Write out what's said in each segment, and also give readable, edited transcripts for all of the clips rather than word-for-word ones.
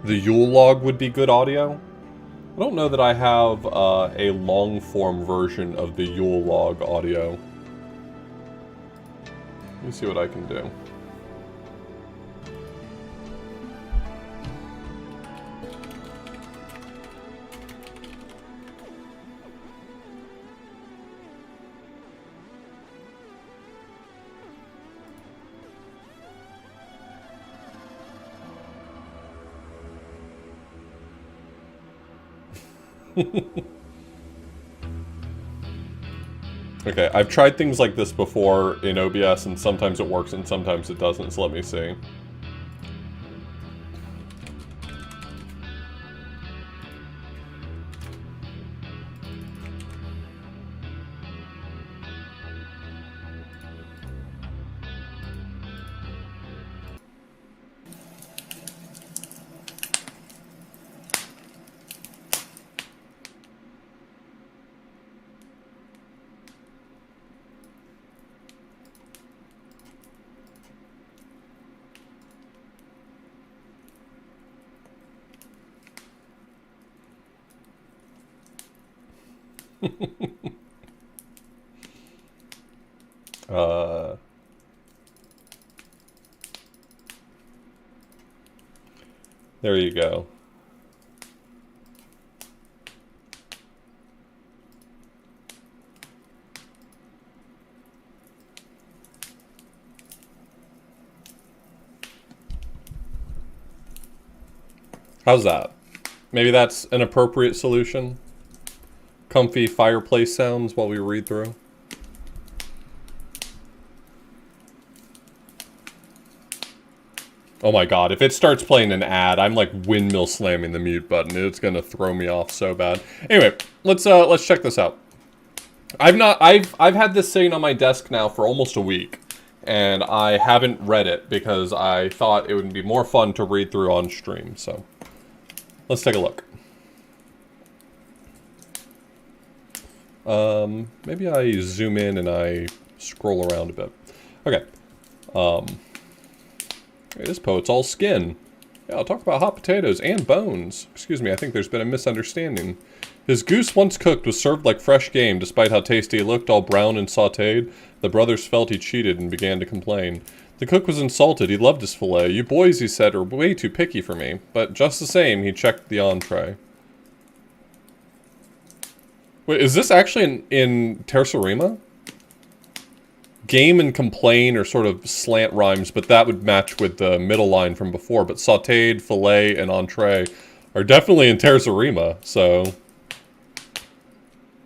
the Yule log would be good audio. I don't know that I have a long-form version of the Yule log audio. Let me see what I can do. Okay, I've tried things like this before in OBS, and sometimes it works and sometimes it doesn't, so let me see. uh... There you go. How's that? Maybe that's an appropriate solution? Comfy fireplace sounds while we read through? Oh my god, if it starts playing an ad, I'm like windmill slamming the mute button. It's gonna throw me off so bad. Anyway, let's check this out. I've had this sitting on my desk now for almost a week, and I haven't read it because I thought it would be more fun to read through on stream, so let's take a look. Maybe I zoom in and I scroll around a bit. Okay. Hey, this poet's all skin. Yeah, I'll talk about hot potatoes and bones. Excuse me, I think there's been a misunderstanding. His goose once cooked was served like fresh game, despite how tasty it looked, all brown and sautéed. The brothers felt he cheated and began to complain. The cook was insulted. He loved his fillet. You boys, he said, are way too picky for me. But just the same, he checked the entree. Wait, is this actually in Terza Rima? Game and complain are sort of slant rhymes, but that would match with the middle line from before. But sautéed, fillet, and entree are definitely in Terza Rima, so...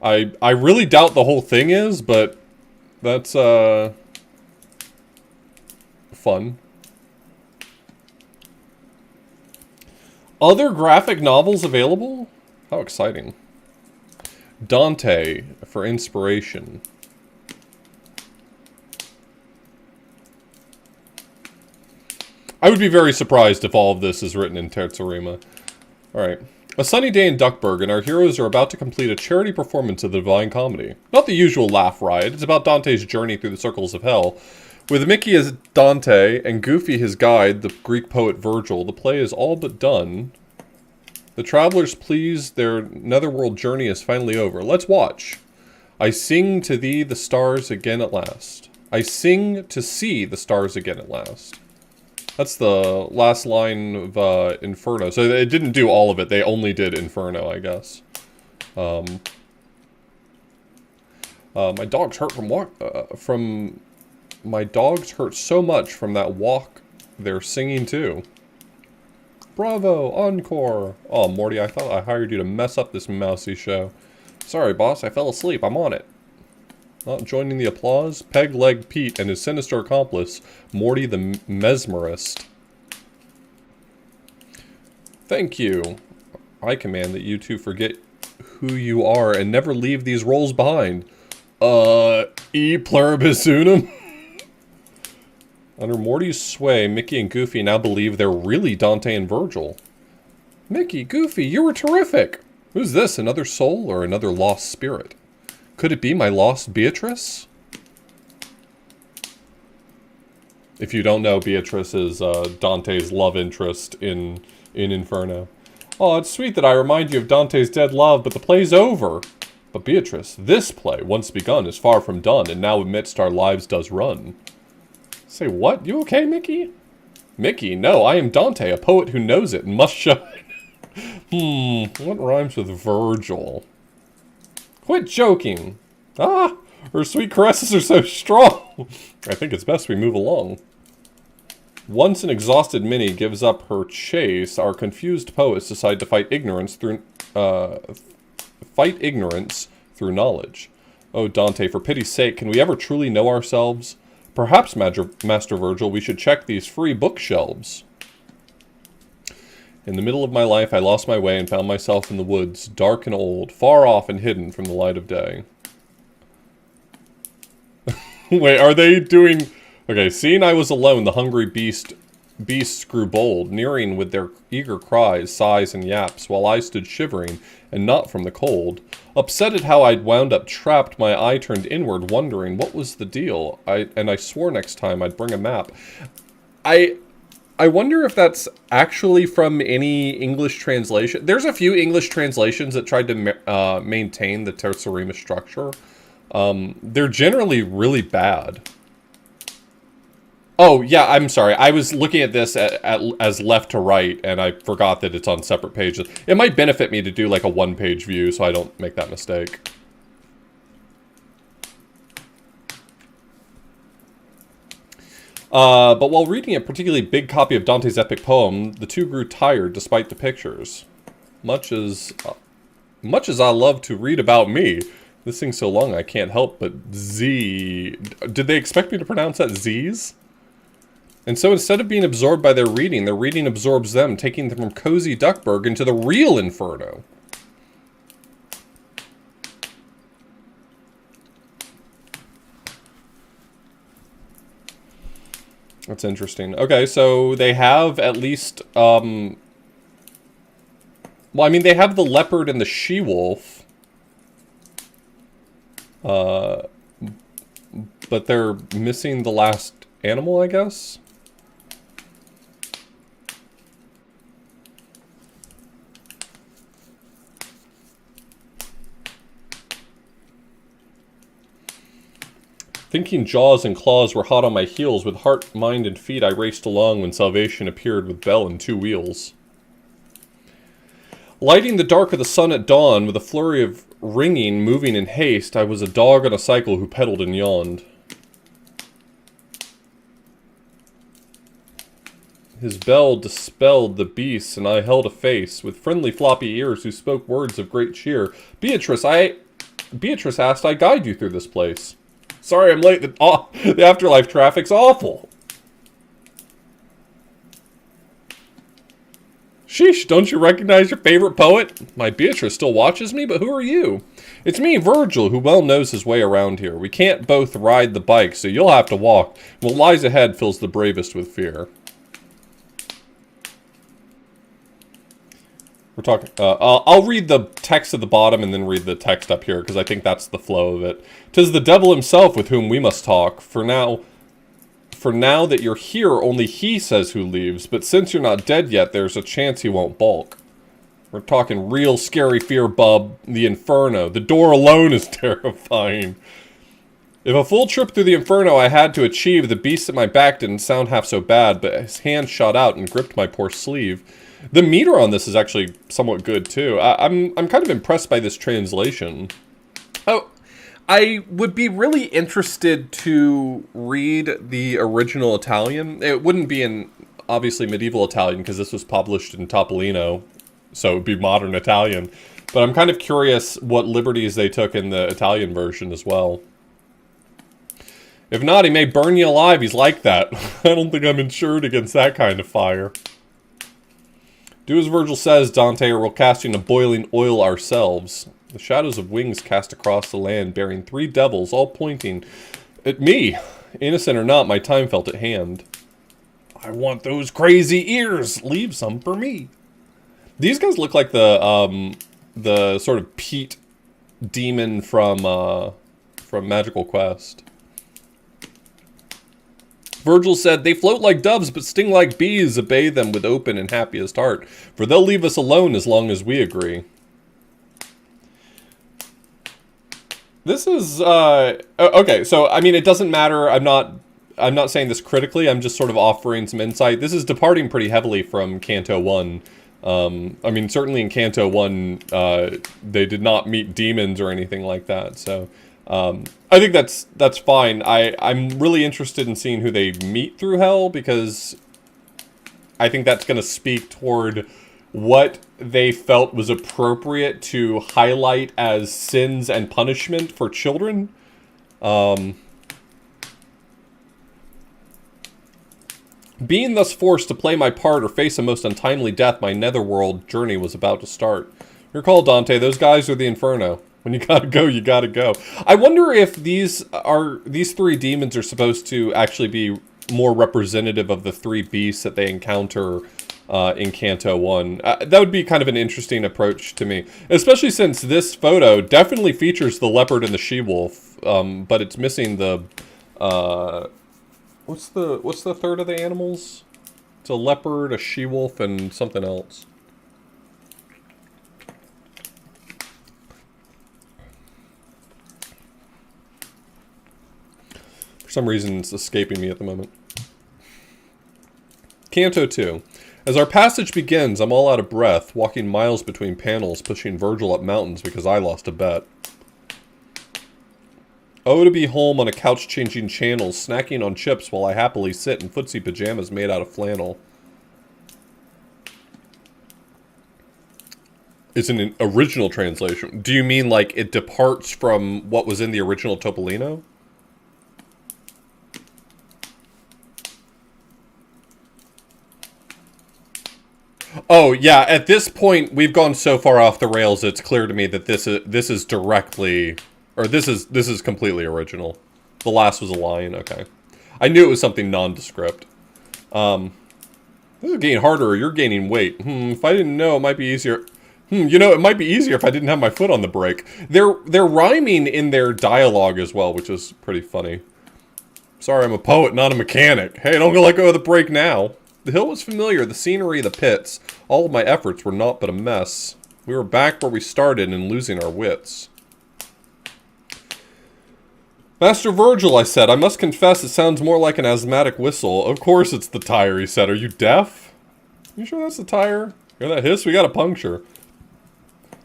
I really doubt the whole thing is, but that's, fun. Other graphic novels available? How exciting. Dante for inspiration. I would be very surprised if all of this is written in Terza Rima. Alright. A sunny day in Duckburg, and our heroes are about to complete a charity performance of the Divine Comedy. Not the usual laugh riot, it's about Dante's journey through the circles of hell. With Mickey as Dante, and Goofy his guide, the Greek poet Virgil, the play is all but done. The travelers pleased, their netherworld journey is finally over. Let's watch. I sing to thee the stars again at last. I sing to see the stars again at last. That's the last line of Inferno. So it didn't do all of it. They only did Inferno, I guess. My dogs hurt my dogs hurt so much from that walk. They're singing too. Bravo, encore. Oh, Morty, I thought I hired you to mess up this mousy show. Sorry, boss. I fell asleep. I'm on it. Not joining the applause, Peg-Leg Pete and his sinister accomplice, Morty the Mesmerist. Thank you. I command that you two forget who you are and never leave these roles behind. E pluribus unum? Under Morty's sway, Mickey and Goofy now believe they're really Dante and Virgil. Mickey, Goofy, you were terrific! Who's this, another soul or another lost spirit? Could it be my lost Beatrice? If you don't know, Beatrice is Dante's love interest in Inferno. Oh, it's sweet that I remind you of Dante's dead love, but the play's over. But Beatrice, this play, once begun, is far from done, and now amidst our lives does run. Say what? You okay, Mickey? Mickey, no, I am Dante, a poet who knows it and must shine. What rhymes with Virgil? Quit joking. Ah, her sweet caresses are so strong. I think it's best we move along. Once an exhausted Minnie gives up her chase, our confused poets decide to fight ignorance through knowledge. Oh, Dante, for pity's sake, can we ever truly know ourselves? Perhaps, Master Virgil, we should check these free bookshelves. In the middle of my life, I lost my way and found myself in the woods, dark and old, far off and hidden from the light of day. Wait, are they doing... Okay, seeing I was alone, the hungry beasts grew bold, nearing with their eager cries, sighs, and yaps, while I stood shivering, and not from the cold. Upset at how I'd wound up trapped, my eye turned inward, wondering what was the deal. I swore next time I'd bring a map. I wonder if that's actually from any English translation. There's a few English translations that tried to maintain the terza rima structure. They're generally really bad. Oh, yeah, I'm sorry. I was looking at this as left to right, and I forgot that it's on separate pages. It might benefit me to do like a one-page view so I don't make that mistake. But while reading a particularly big copy of Dante's epic poem, the two grew tired despite the pictures. Much as I love to read about me, this thing's so long I can't help but Z. Did they expect me to pronounce that Z's? And so instead of being absorbed by their reading absorbs them, taking them from cozy Duckburg into the real Inferno. That's interesting. Okay, so they have at least, well, I mean, they have the leopard and the she-wolf. But they're missing the last animal, I guess? Thinking jaws and claws were hot on my heels, with heart, mind, and feet I raced along when salvation appeared with bell and two wheels. Lighting the dark of the sun at dawn, with a flurry of ringing, moving in haste, I was a dog on a cycle who pedaled and yawned. His bell dispelled the beasts, and I held a face, with friendly floppy ears who spoke words of great cheer. Beatrice asked I guide you through this place. Sorry I'm late, the afterlife traffic's awful. Sheesh, don't you recognize your favorite poet? My Beatrice still watches me, but who are you? It's me, Virgil, who well knows his way around here. We can't both ride the bike, so you'll have to walk. What lies ahead fills the bravest with fear. We're talking, I'll read the text at the bottom and then read the text up here, because I think that's the flow of it. 'Tis the devil himself with whom we must talk. For now that you're here, only he says who leaves, but since you're not dead yet, there's a chance he won't balk. We're talking real scary fear, bub. The Inferno. The door alone is terrifying. If a full trip through the Inferno I had to achieve, the beast at my back didn't sound half so bad, but his hand shot out and gripped my poor sleeve. The meter on this is actually somewhat good, too. I'm kind of impressed by this translation. Oh, I would be really interested to read the original Italian. It wouldn't be in, obviously, medieval Italian, because this was published in Topolino, so it would be modern Italian. But I'm kind of curious what liberties they took in the Italian version as well. If not, he may burn you alive. He's like that. I don't think I'm insured against that kind of fire. Do as Virgil says, Dante, or we'll cast you into boiling oil ourselves. The shadows of wings cast across the land, bearing three devils, all pointing at me. Innocent or not, my time felt at hand. I want those crazy ears. Leave some for me. These guys look like the sort of Pete demon from Magical Quest. Virgil said, "They float like doves, but sting like bees. Obey them with open and happiest heart, for they'll leave us alone as long as we agree." This is, okay, so, I mean, it doesn't matter. I'm not saying this critically. I'm just sort of offering some insight. This is departing pretty heavily from Canto 1. I mean, certainly in Canto 1, they did not meet demons or anything like that, so... I think that's fine. I'm really interested in seeing who they meet through hell, because I think that's going to speak toward what they felt was appropriate to highlight as sins and punishment for children. Being thus forced to play my part or face a most untimely death, my netherworld journey was about to start. Recall, Dante, those guys are the Inferno. When you gotta go, you gotta go. I wonder if these three demons are supposed to actually be more representative of the three beasts that they encounter in Canto 1. That would be kind of an interesting approach to me. Especially since this photo definitely features the leopard and the she-wolf, but it's missing the... what's the third of the animals? It's a leopard, a she-wolf, and something else. For some reason, it's escaping me at the moment. Canto 2. As our passage begins, I'm all out of breath, walking miles between panels, pushing Virgil up mountains because I lost a bet. Oh, to be home on a couch changing channels, snacking on chips while I happily sit in footsie pajamas made out of flannel. It's an original translation. Do you mean like it departs from what was in the original Topolino? Oh, yeah, at this point, we've gone so far off the rails, it's clear to me that this is directly... Or this is completely original. The last was a line, okay. I knew it was something nondescript. This is getting harder, you're gaining weight. If I didn't know, it might be easier... you know, it might be easier if I didn't have my foot on the brake. They're rhyming in their dialogue as well, which is pretty funny. Sorry, I'm a poet, not a mechanic. Hey, don't let go of the brake now. The hill was familiar, the scenery, the pits. All of my efforts were naught but a mess. We were back where we started and losing our wits. Master Virgil, I said, I must confess it sounds more like an asthmatic whistle. Of course it's the tire, he said. Are you deaf? You sure that's the tire? Hear that hiss? We got a puncture.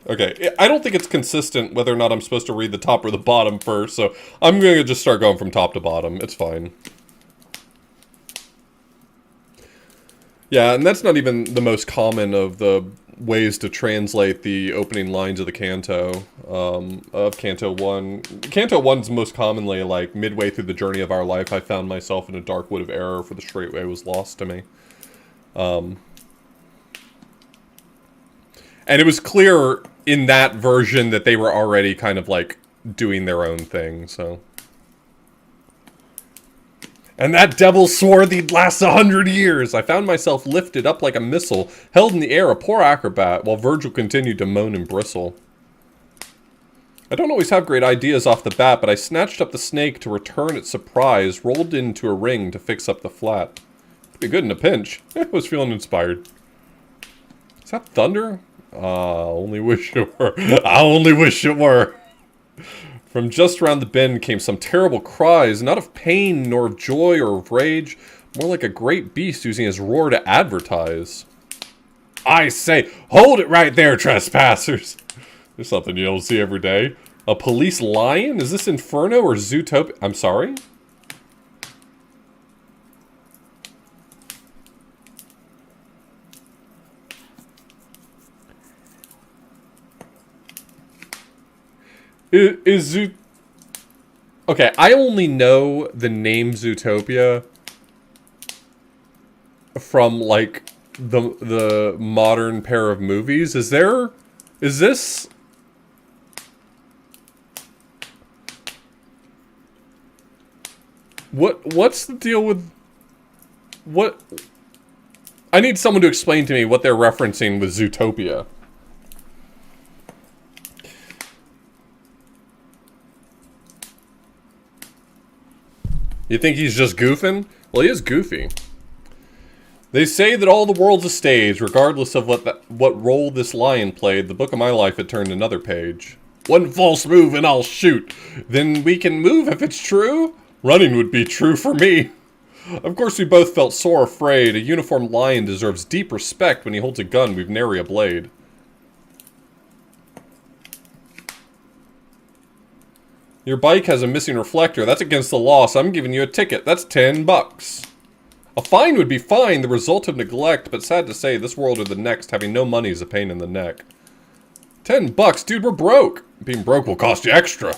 Okay, I don't think it's consistent whether or not I'm supposed to read the top or the bottom first, so I'm going to just start going from top to bottom. It's fine. Yeah, and that's not even the most common of the ways to translate the opening lines of the canto, of Canto 1. Canto 1's most commonly, like, midway through the journey of our life, I found myself in a dark wood of error, for the straight way was lost to me. And it was clear in that version that they were already kind of, like, doing their own thing, so... And that devil swore they'd last 100 years. I found myself lifted up like a missile, held in the air, a poor acrobat, while Virgil continued to moan and bristle. I don't always have great ideas off the bat, but I snatched up the snake to return its surprise, rolled into a ring to fix up the flat. Be good in a pinch. I was feeling inspired. Is that thunder? I only wish it were. I only wish it were. From just around the bend came some terrible cries, not of pain, nor of joy, or of rage, more like a great beast using his roar to advertise. I say, hold it right there, trespassers! There's something you don't see every day. A police lion? Is this Inferno or Zootopia? I'm sorry? Is Zoot... Okay, I only know the name Zootopia from, like, the modern pair of movies. Is this... What's the deal with... What... I need someone to explain to me what they're referencing with Zootopia. You think he's just goofing? Well, he is goofy. They say that all the world's a stage, regardless of what role this lion played. The book of my life had turned another page. One false move and I'll shoot. Then we can move if it's true? Running would be true for me. Of course we both felt sore afraid. A uniformed lion deserves deep respect when he holds a gun with nary a blade. Your bike has a missing reflector. That's against the law, so I'm giving you a ticket. That's $10. A fine would be fine, the result of neglect, but sad to say, this world or the next, having no money is a pain in the neck. $10, dude, we're broke. Being broke will cost you extra.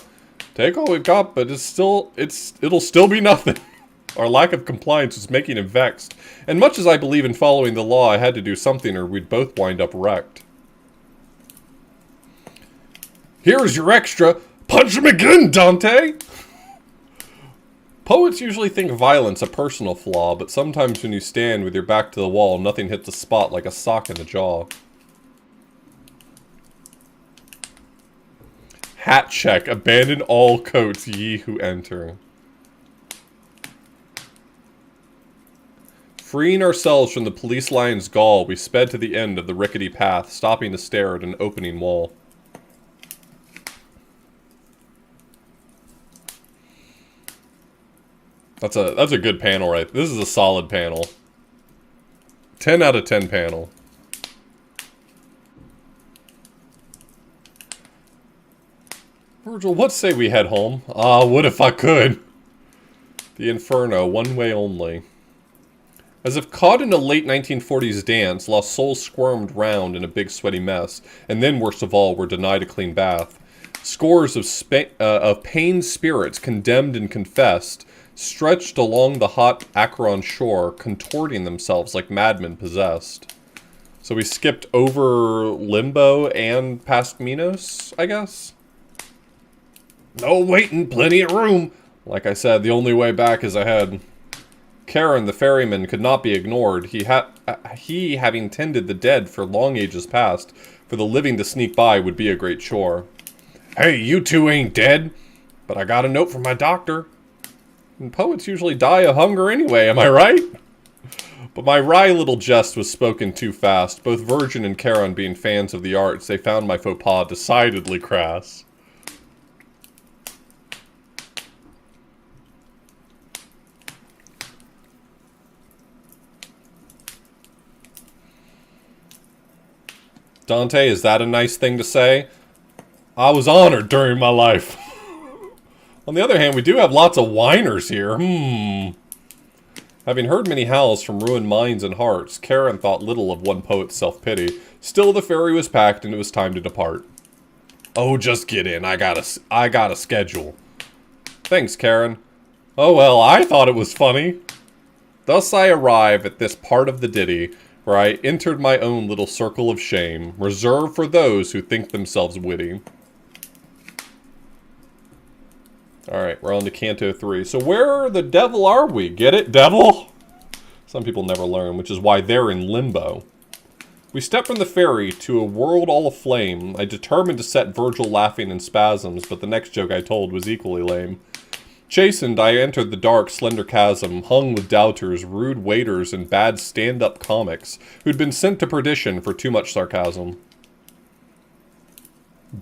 Take all we've got, but it'll still be nothing. Our lack of compliance is making him vexed. And much as I believe in following the law, I had to do something or we'd both wind up wrecked. Here's your extra. Punch him again, Dante! Poets usually think violence a personal flaw, but sometimes when you stand with your back to the wall, nothing hits the spot like a sock in the jaw. Hat check. Abandon all coats, ye who enter. Freeing ourselves from the police lion's gall, we sped to the end of the rickety path, stopping to stare at an opening wall. That's a good panel, right? This is a solid panel. 10 out of 10 panel. Virgil, what say we head home? Ah, what if I could? The Inferno, one way only. As if caught in a late 1940s dance, lost souls squirmed round in a big sweaty mess, and then, worst of all, were denied a clean bath. Scores of pained spirits, condemned and confessed, stretched along the hot Acheron shore, contorting themselves like madmen possessed. So we skipped over Limbo and past Minos, I guess? No waiting, plenty of room. Like I said, the only way back is ahead. Charon, the ferryman, could not be ignored. He, having tended the dead for long ages past, for the living to sneak by would be a great chore. Hey, you two ain't dead, but I got a note from my doctor. And poets usually die of hunger anyway, am I right? But my wry little jest was spoken too fast. Both Virgin and Charon being fans of the arts, they found my faux pas decidedly crass. Dante, is that a nice thing to say? I was honored during my life. On the other hand, we do have lots of whiners here. Having heard many howls from ruined minds and hearts, Charon thought little of one poet's self-pity. Still, the ferry was packed and it was time to depart. Oh, just get in. I got a schedule. Thanks, Charon. Oh well, I thought it was funny. Thus I arrive at this part of the ditty, where I entered my own little circle of shame, reserved for those who think themselves witty. Alright, we're on to Canto 3. So where the devil are we? Get it, devil? Some people never learn, which is why they're in limbo. We stepped from the ferry to a world all aflame. I determined to set Virgil laughing in spasms, but the next joke I told was equally lame. Chastened, I entered the dark, slender chasm, hung with doubters, rude waiters, and bad stand-up comics, who'd been sent to perdition for too much sarcasm.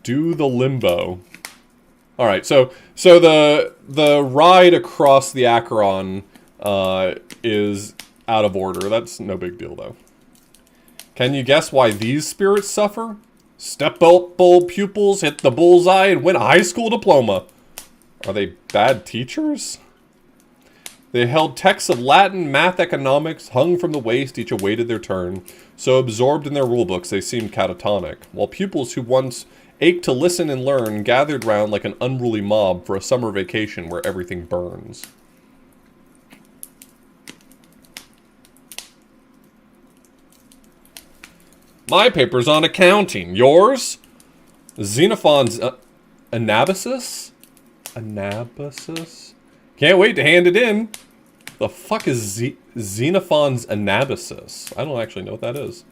Do the limbo. Alright, so the ride across the Acheron is out of order. That's no big deal, though. Can you guess why these spirits suffer? Step-up pupils hit the bullseye and win a high school diploma. Are they bad teachers? They held texts of Latin, math, economics, hung from the waist, each awaited their turn. So absorbed in their rulebooks, they seemed catatonic, while pupils who once ached to listen and learn gathered round like an unruly mob for a summer vacation where everything burns. My paper's on accounting. Yours? Xenophon's Anabasis? Anabasis? Can't wait to hand it in. The fuck is Xenophon's Anabasis? I don't actually know what that is.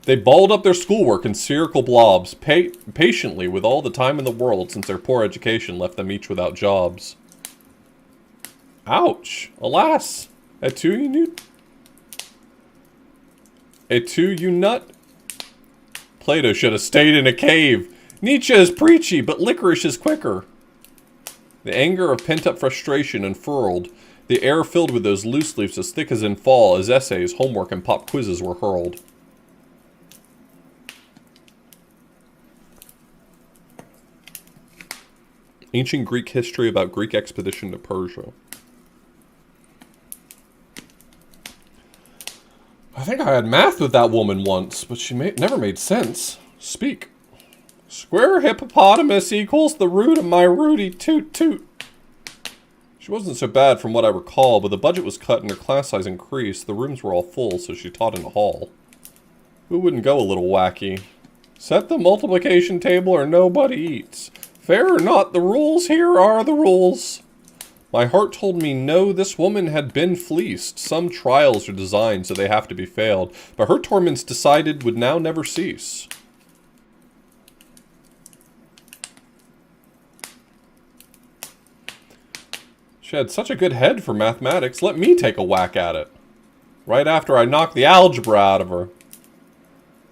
They balled up their schoolwork in spherical blobs, patiently with all the time in the world since their poor education left them each without jobs. Ouch. Alas. Et tu, you nut? Et tu, you nut? Plato should have stayed in a cave. Nietzsche is preachy, but licorice is quicker. The anger of pent-up frustration unfurled, the air filled with those loose leaves as thick as in fall, as essays, homework, and pop quizzes were hurled. Ancient Greek history about Greek expedition to Persia. I think I had math with that woman once, but she never made sense. Speak. Square hippopotamus equals the root of my rooty toot toot. She wasn't so bad from what I recall, but the budget was cut and her class size increased. The rooms were all full, so she taught in a hall. Who wouldn't go a little wacky? Set the multiplication table or nobody eats. Fair or not, the rules here are the rules. My heart told me no, this woman had been fleeced. Some trials are designed so they have to be failed, but her torments decided would now never cease. She had such a good head for mathematics, let me take a whack at it. Right after I knocked the algebra out of her.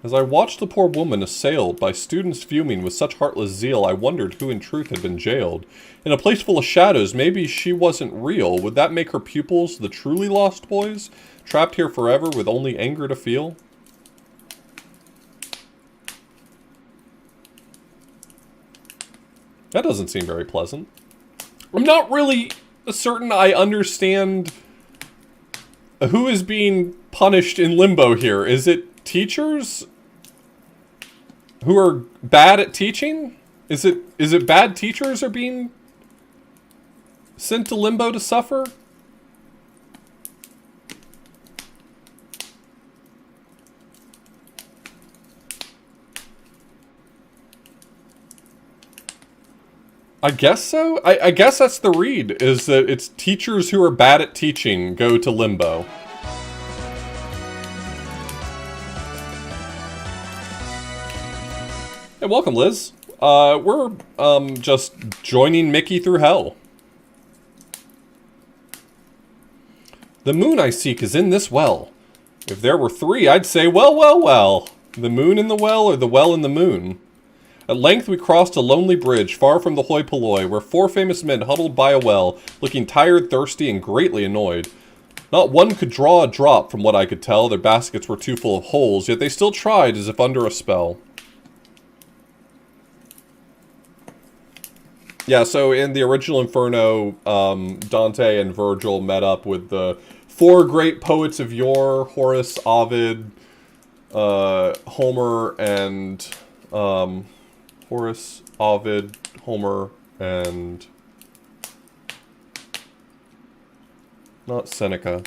As I watched the poor woman assailed by students fuming with such heartless zeal, I wondered who in truth had been jailed. In a place full of shadows, maybe she wasn't real. Would that make her pupils the truly lost boys, trapped here forever with only anger to feel? That doesn't seem very pleasant. I'm not really certain I understand who is being punished in limbo here. Is it teachers who are bad at teaching? Is it bad teachers are being sent to limbo to suffer? I guess so. I guess that's the read, is that it's teachers who are bad at teaching go to limbo. Hey, welcome, Liz. We're just joining Mickey through hell. The moon I seek is in this well. If there were three, I'd say, well, well, well. The moon in the well, or the well in the moon? At length we crossed a lonely bridge, far from the hoi polloi, where four famous men huddled by a well, looking tired, thirsty, and greatly annoyed. Not one could draw a drop, from what I could tell. Their baskets were too full of holes, yet they still tried as if under a spell. Yeah, so in the original Inferno, Dante and Virgil met up with the four great poets of yore, Horace, Ovid, Homer, and... Horace, Ovid, Homer, and... not Seneca.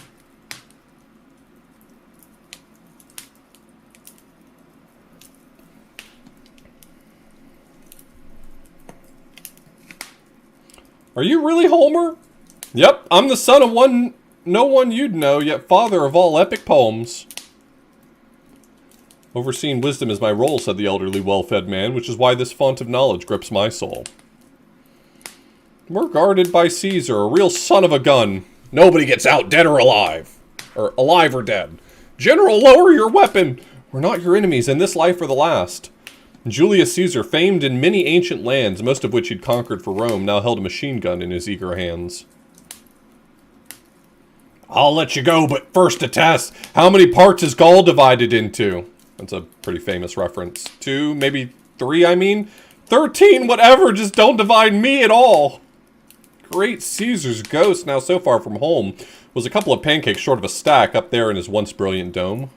Are you really Homer? Yep, I'm the son of one no one you'd know, yet father of all epic poems. Overseeing wisdom is my role, said the elderly, well-fed man, which is why this font of knowledge grips my soul. We're guarded by Caesar, a real son of a gun. Nobody gets out, dead or alive. Or alive or dead. General, lower your weapon! We're not your enemies, in this life or the last. Julius Caesar, famed in many ancient lands, most of which he'd conquered for Rome, now held a machine gun in his eager hands. I'll let you go, but first a test. How many parts is Gaul divided into? That's a pretty famous reference. 2, maybe 3, I mean? 13, whatever, just don't divide me at all. Great Caesar's ghost, now so far from home, was a couple of pancakes short of a stack up there in his once brilliant dome.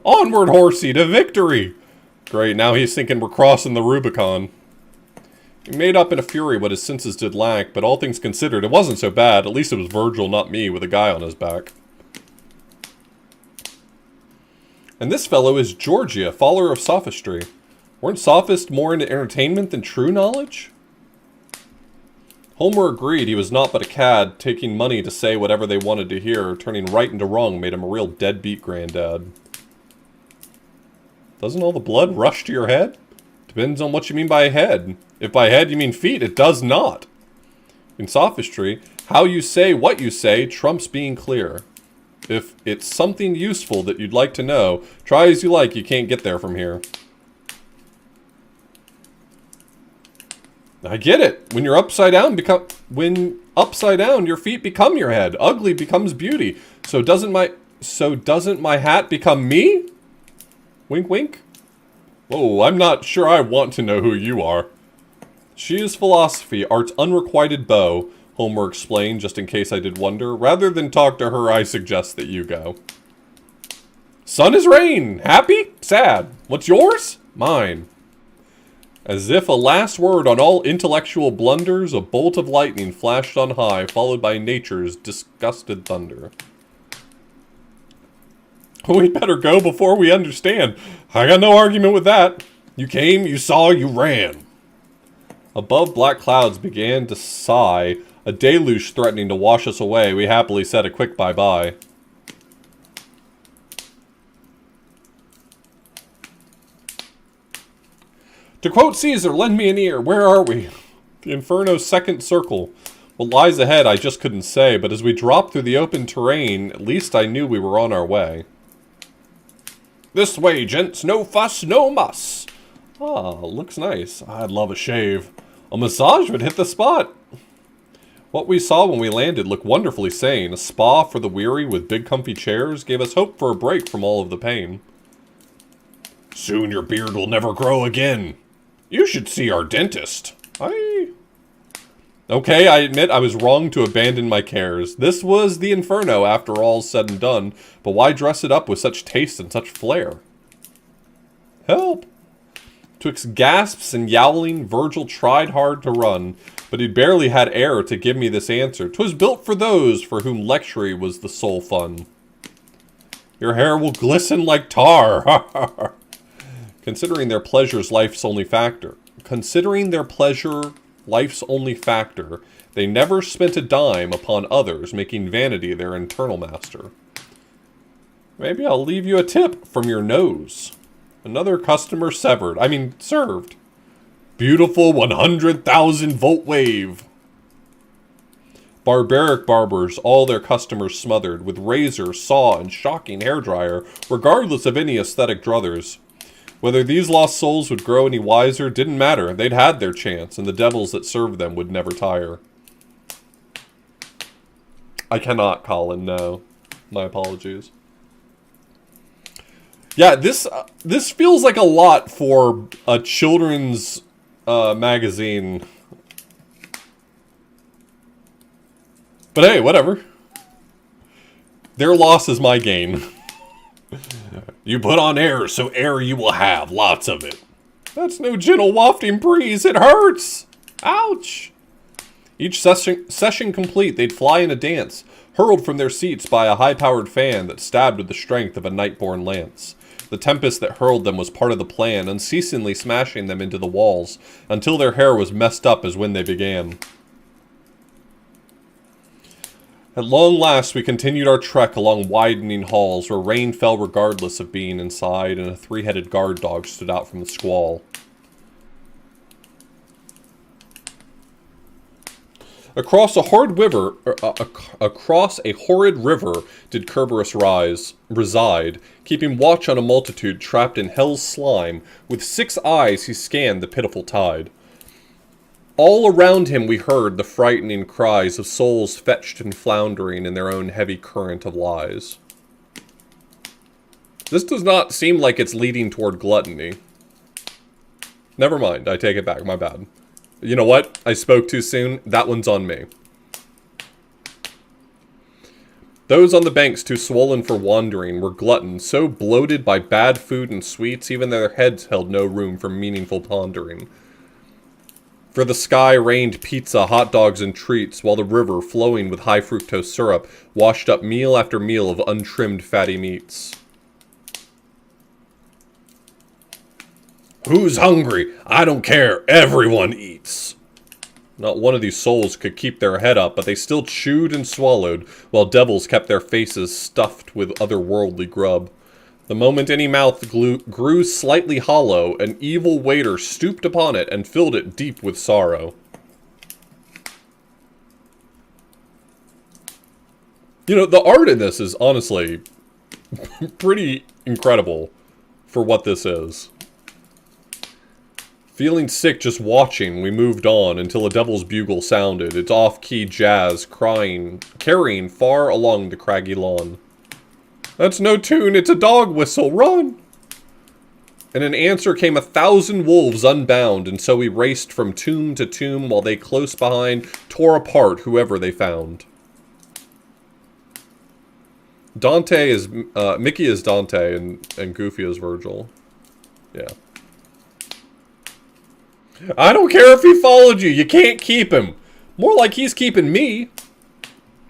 Onward, horsey, to victory! Great, now he's thinking we're crossing the Rubicon. He made up in a fury what his senses did lack, but all things considered, it wasn't so bad. At least it was Virgil, not me, with a guy on his back. And this fellow is Georgia, follower of sophistry. Weren't sophists more into entertainment than true knowledge? Homer agreed he was not but a cad, taking money to say whatever they wanted to hear. Turning right into wrong made him a real deadbeat granddad. Doesn't all the blood rush to your head? Depends on what you mean by head. If by head you mean feet, it does not. In sophistry, How you say what you say trumps being clear. If it's something useful that you'd like to know, try as you like, you can't get there from here. I get it. When you're upside down, your feet become your head. Ugly becomes beauty. So doesn't my hat become me? Wink, wink. Whoa, I'm not sure I want to know who you are. She is philosophy, art's unrequited bow, Homer explained, just in case I did wonder. Rather than talk to her, I suggest that you go. Sun is rain. Happy? Sad. What's yours? Mine. As if a last word on all intellectual blunders, a bolt of lightning flashed on high, followed by nature's disgusted thunder. We better go before we understand. I got no argument with that. You came, you saw, you ran. Above, black clouds began to sigh, a deluge threatening to wash us away. We happily said a quick bye-bye. To quote Caesar, lend me an ear. Where are we? The Inferno's second circle. What lies ahead, I just couldn't say, but as we dropped through the open terrain, at least I knew we were on our way. This way, gents. No fuss, no muss. Ah, looks nice. I'd love a shave. A massage would hit the spot. What we saw when we landed looked wonderfully sane. A spa for the weary with big comfy chairs gave us hope for a break from all of the pain. Soon your beard will never grow again. You should see our dentist. Okay, I admit I was wrong to abandon my cares. This was the Inferno after all's said and done, but why dress it up with such taste and such flair? Help! Twixt gasps and yowling, Virgil tried hard to run, but he barely had air to give me this answer. 'Twas built for those for whom lecturing was the sole fun. Your hair will glisten like tar. Considering their pleasure's life's only factor. They never spent a dime upon others, making vanity their internal master. Maybe I'll leave you a tip from your nose. Another customer served. Beautiful 100,000 volt wave. Barbaric barbers, all their customers smothered, with razor, saw, and shocking hairdryer, regardless of any aesthetic druthers. Whether these lost souls would grow any wiser didn't matter. They'd had their chance, and the devils that served them would never tire. I cannot, Colin, no. My apologies. Yeah, this feels like a lot for a children's magazine. But hey, whatever. Their loss is my gain. You put on air, so air you will have, lots of it. That's no gentle wafting breeze, it hurts! Ouch! Each session complete, they'd fly in a dance, hurled from their seats by a high-powered fan that stabbed with the strength of a night-born lance. The tempest that hurled them was part of the plan, unceasingly smashing them into the walls, until their hair was messed up as when they began. At long last, we continued our trek along widening halls where rain fell regardless of being inside, and a three-headed guard dog stood out from the squall. Across a horrid river did Kerberos reside, keeping watch on a multitude trapped in hell's slime. With 6 eyes he scanned the pitiful tide. All around him we heard the frightening cries of souls fetched and floundering in their own heavy current of lies. This does not seem like it's leading toward gluttony. Never mind, I take it back, my bad. You know what? I spoke too soon. That one's on me. Those on the banks too swollen for wandering were gluttons, so bloated by bad food and sweets, even their heads held no room for meaningful pondering. For the sky rained pizza, hot dogs, and treats, while the river, flowing with high fructose syrup, washed up meal after meal of untrimmed fatty meats. Who's hungry? I don't care. Everyone eats. Not one of these souls could keep their head up, but they still chewed and swallowed, while devils kept their faces stuffed with otherworldly grub. The moment any mouth grew slightly hollow, an evil waiter stooped upon it and filled it deep with sorrow. You know, the art in this is honestly pretty incredible for what this is. Feeling sick just watching, we moved on until a devil's bugle sounded, its off-key jazz carrying far along the craggy lawn. That's no tune, it's a dog whistle, run! And in answer came 1,000 wolves unbound, and so we raced from tomb to tomb while they close behind tore apart whoever they found. Mickey is Dante, and Goofy is Virgil. Yeah. I don't care if he followed you, you can't keep him. More like he's keeping me.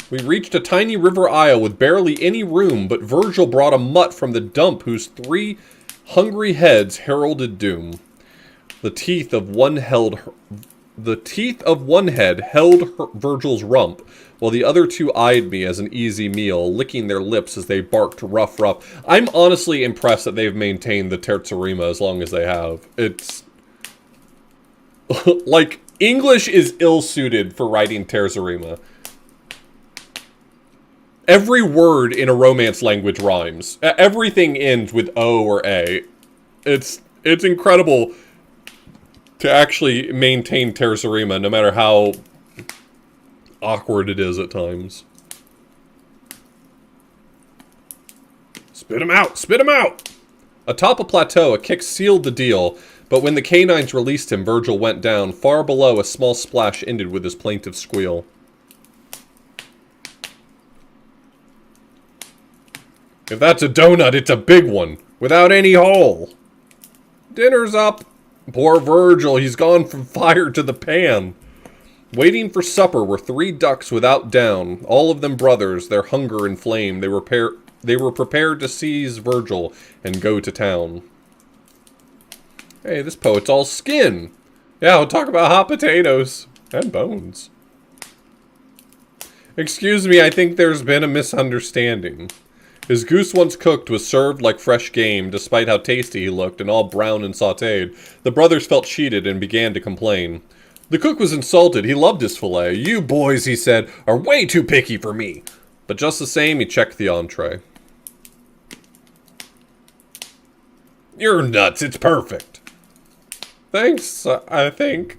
We reached a tiny river aisle with barely any room, but Virgil brought a mutt from the dump whose 3 hungry heads heralded doom. The teeth of one head held Virgil's rump, while the other 2 eyed me as an easy meal, licking their lips as they barked rough. I'm honestly impressed that they've maintained the terzarima as long as they have. It's... like, English is ill-suited for writing terzarima. Every word in a Romance language rhymes. Everything ends with O or A. It's incredible to actually maintain terzarima, no matter how awkward it is at times. Spit him out! Spit him out! Atop a plateau, a kick sealed the deal, but when the canines released him, Virgil went down. Far below, a small splash ended with his plaintive squeal. If that's a donut, it's a big one, without any hole. Dinner's up. Poor Virgil, he's gone from fire to the pan. Waiting for supper were 3 ducks without down, all of them brothers, their hunger inflamed. They were prepared to seize Virgil and go to town. Hey, this poet's all skin. Yeah, we'll talk about hot potatoes. And bones. Excuse me, I think there's been a misunderstanding. His goose once cooked was served like fresh game, despite how tasty he looked and all brown and sautéed. The brothers felt cheated and began to complain. The cook was insulted. He loved his fillet. You boys, he said, are way too picky for me. But just the same, he checked the entree. You're nuts. It's perfect. Thanks, I think.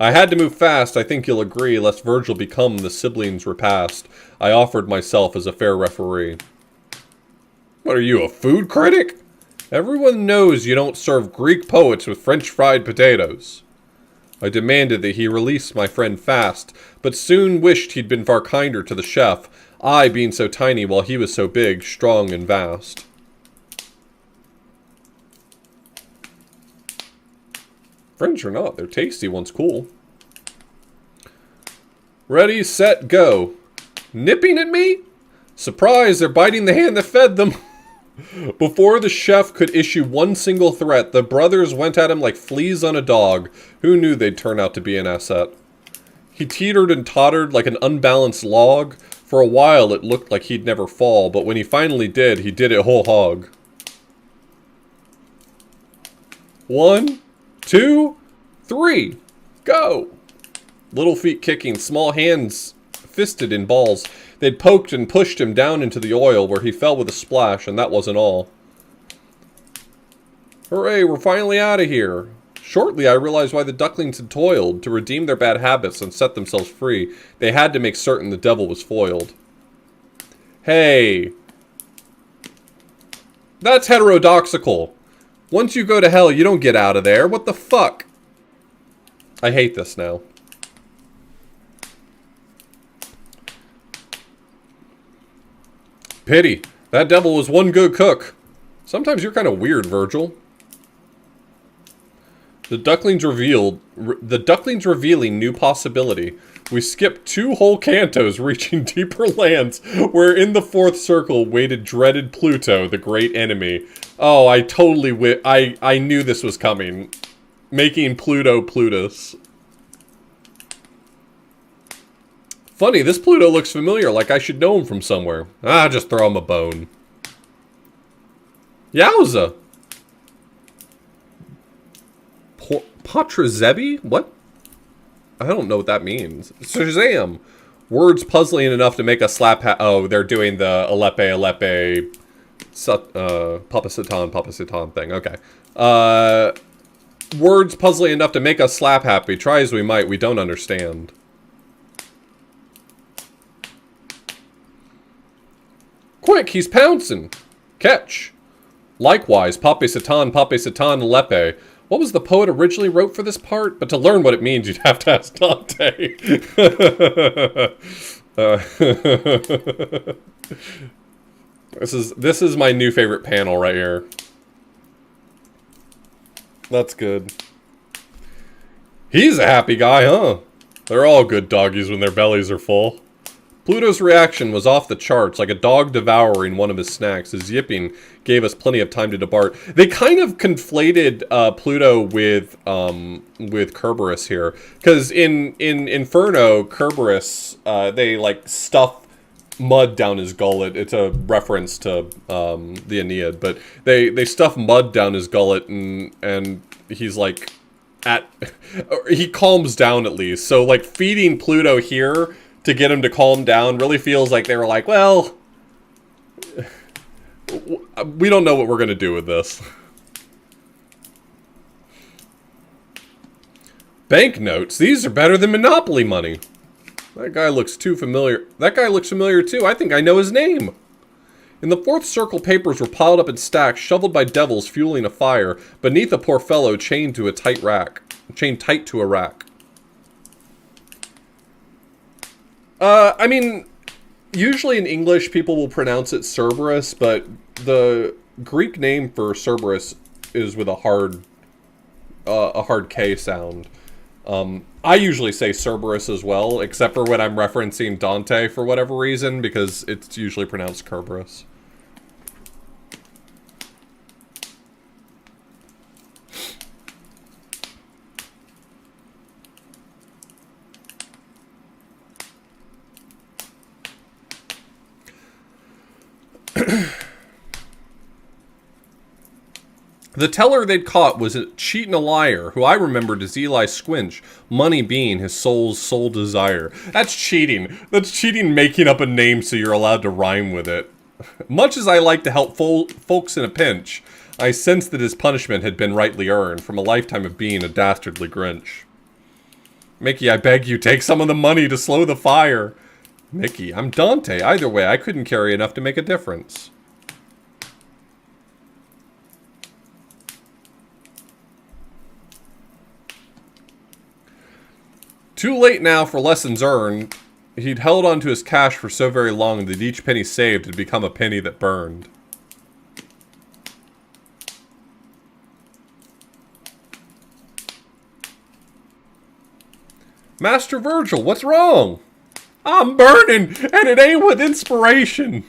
I had to move fast, I think you'll agree, lest Virgil become the siblings' repast. I offered myself as a fair referee. What are you, a food critic? Everyone knows you don't serve Greek poets with French fried potatoes. I demanded that he release my friend fast, but soon wished he'd been far kinder to the chef, I being so tiny while he was so big, strong, and vast. French or not, they're tasty once cool. Ready, set, go. Nipping at me? Surprise, they're biting the hand that fed them. Before the chef could issue one single threat, the brothers went at him like fleas on a dog. Who knew they'd turn out to be an asset? He teetered and tottered like an unbalanced log. For a while, it looked like he'd never fall, but when he finally did, he did it whole hog. 1, 2, 3, go! Little feet kicking, small hands fisted in balls. They'd poked and pushed him down into the oil, where he fell with a splash, and that wasn't all. Hooray, we're finally out of here. Shortly, I realized why the ducklings had toiled. To redeem their bad habits and set themselves free, they had to make certain the devil was foiled. Hey! That's heterodoxical. Once you go to hell, you don't get out of there. What the fuck? I hate this now. Pity. That devil was one good cook. Sometimes you're kind of weird, Virgil. The ducklings revealing new possibility. We skipped 2 whole cantos, reaching deeper lands, where in the 4th circle waited dreaded Pluto, the great enemy. Oh, I totally I knew this was coming. Making Pluto Plutus. Funny, this Pluto looks familiar, like I should know him from somewhere. Ah, just throw him a bone. Yowza! Patrazebi? What? I don't know what that means. Shazam! Words puzzling enough to make us slap oh, they're doing the Alepe, Papa Satan thing. Okay. Words puzzling enough to make us slap happy. Try as we might, we don't understand. Quick, he's pouncing. Catch. Likewise, Pape Satan, Alepe. What was the poet originally wrote for this part? But to learn what it means, you'd have to ask Dante. This is my new favorite panel right here. That's good. He's a happy guy, huh? They're all good doggies when their bellies are full. Pluto's reaction was off the charts, like a dog devouring one of his snacks. His yipping gave us plenty of time to depart. They kind of conflated Pluto with Kerberos here, because in Inferno, Kerberos they like stuff mud down his gullet. It's a reference to the Aeneid, but they stuff mud down his gullet, and he's like he calms down at least. So like feeding Pluto here to get him to calm down really feels like they were like, well, we don't know what we're going to do with this. Banknotes? These are better than Monopoly money. That guy looks too familiar. That guy looks familiar too. I think I know his name. In the fourth circle, papers were piled up in stacks, shoveled by devils fueling a fire. Beneath a poor fellow chained to a tight to a rack. I mean, usually in English people will pronounce it Cerberus, but the Greek name for Cerberus is with a hard K sound. I usually say Cerberus as well, except for when I'm referencing Dante for whatever reason, because it's usually pronounced Kerberos. The teller they'd caught was a cheat and a liar, who I remembered as Eli Squinch, money being his soul's sole desire. That's cheating. That's cheating making up a name so you're allowed to rhyme with it. Much as I like to help folks in a pinch, I sensed that his punishment had been rightly earned from a lifetime of being a dastardly Grinch. Mickey, I beg you, take some of the money to slow the fire. Mickey, I'm Dante. Either way, I couldn't carry enough to make a difference. Too late now for lessons earned. He'd held on to his cash for so very long that each penny saved had become a penny that burned. Master Virgil, what's wrong? I'm burning, and it ain't with inspiration.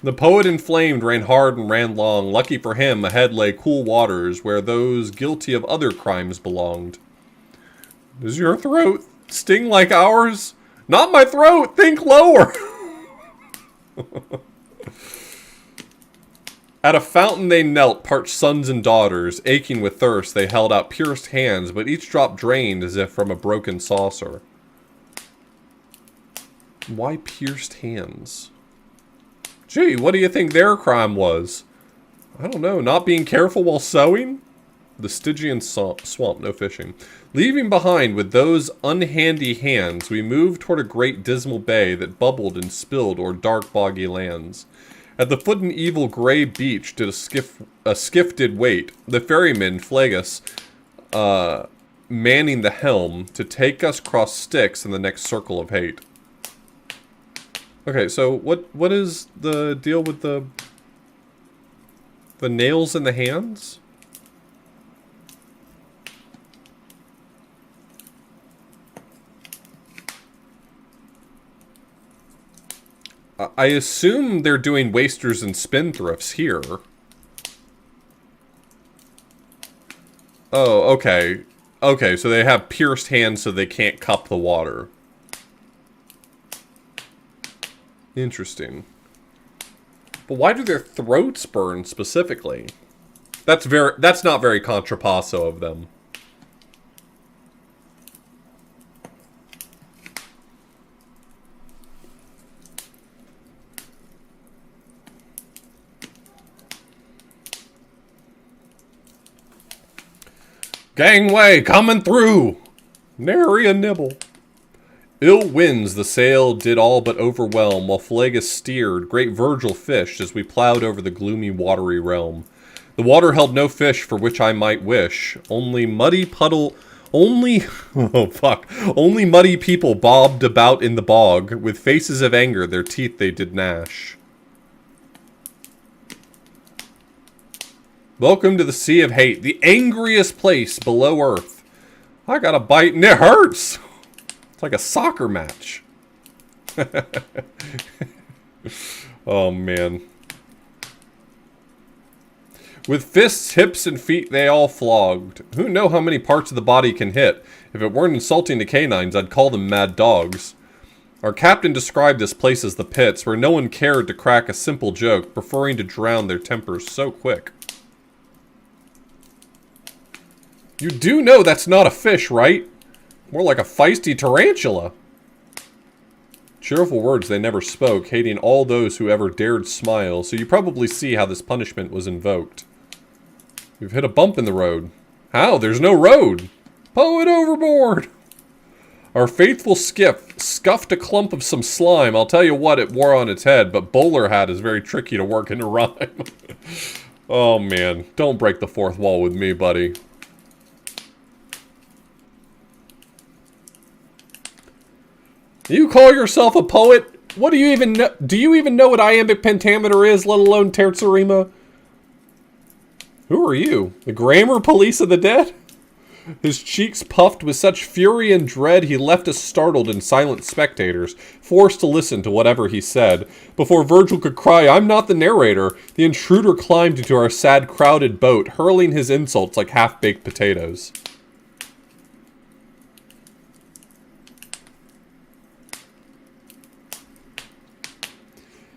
The poet inflamed ran hard and ran long. Lucky for him, ahead lay cool waters where those guilty of other crimes belonged. Does your throat sting like ours? Not my throat! Think lower! At a fountain they knelt, parched sons and daughters. Aching with thirst, they held out pierced hands, but each drop drained as if from a broken saucer. Why pierced hands? Gee, what do you think their crime was? I don't know, not being careful while sewing? The Stygian swamp, no fishing. Leaving behind with those unhandy hands, we moved toward a great dismal bay that bubbled and spilled o'er dark boggy lands. At the foot an evil grey beach did a skiff did wait. The ferryman Phlegus, manning the helm to take us cross Styx in the next circle of hate. Okay, so what is the deal with the nails in the hands? I assume they're doing wasters and spendthrifts here. Oh, okay. Okay, so they have pierced hands so they can't cup the water. Interesting. But why do their throats burn specifically? That's not very contrapasso of them. Gangway coming through! Nary a nibble. Ill winds the sail did all but overwhelm, while Phlegus steered, great Virgil fished as we plowed over the gloomy watery realm. The water held no fish for which I might wish, only muddy people bobbed about in the bog, with faces of anger their teeth they did gnash. Welcome to the Sea of Hate, the angriest place below Earth. I got a bite and it hurts! It's like a soccer match. Oh, man. With fists, hips, and feet they all flogged. Who know how many parts of the body can hit? If it weren't insulting to canines, I'd call them mad dogs. Our captain described this place as the pits, where no one cared to crack a simple joke, preferring to drown their tempers so quick. You do know that's not a fish, right? More like a feisty tarantula. Cheerful words they never spoke, hating all those who ever dared smile, so you probably see how this punishment was invoked. We've hit a bump in the road. How? There's no road! Poet overboard! Our faithful skiff scuffed a clump of some slime. I'll tell you what it wore on its head, but bowler hat is very tricky to work into rhyme. Oh man, don't break the fourth wall with me, buddy. You call yourself a poet? What do you even know? Do you even know what iambic pentameter is, let alone terza rima? Who are you? The grammar police of the dead? His cheeks puffed with such fury and dread he left us startled and silent spectators, forced to listen to whatever he said. Before Virgil could cry, "I'm not the narrator," the intruder climbed into our sad crowded boat, hurling his insults like half-baked potatoes.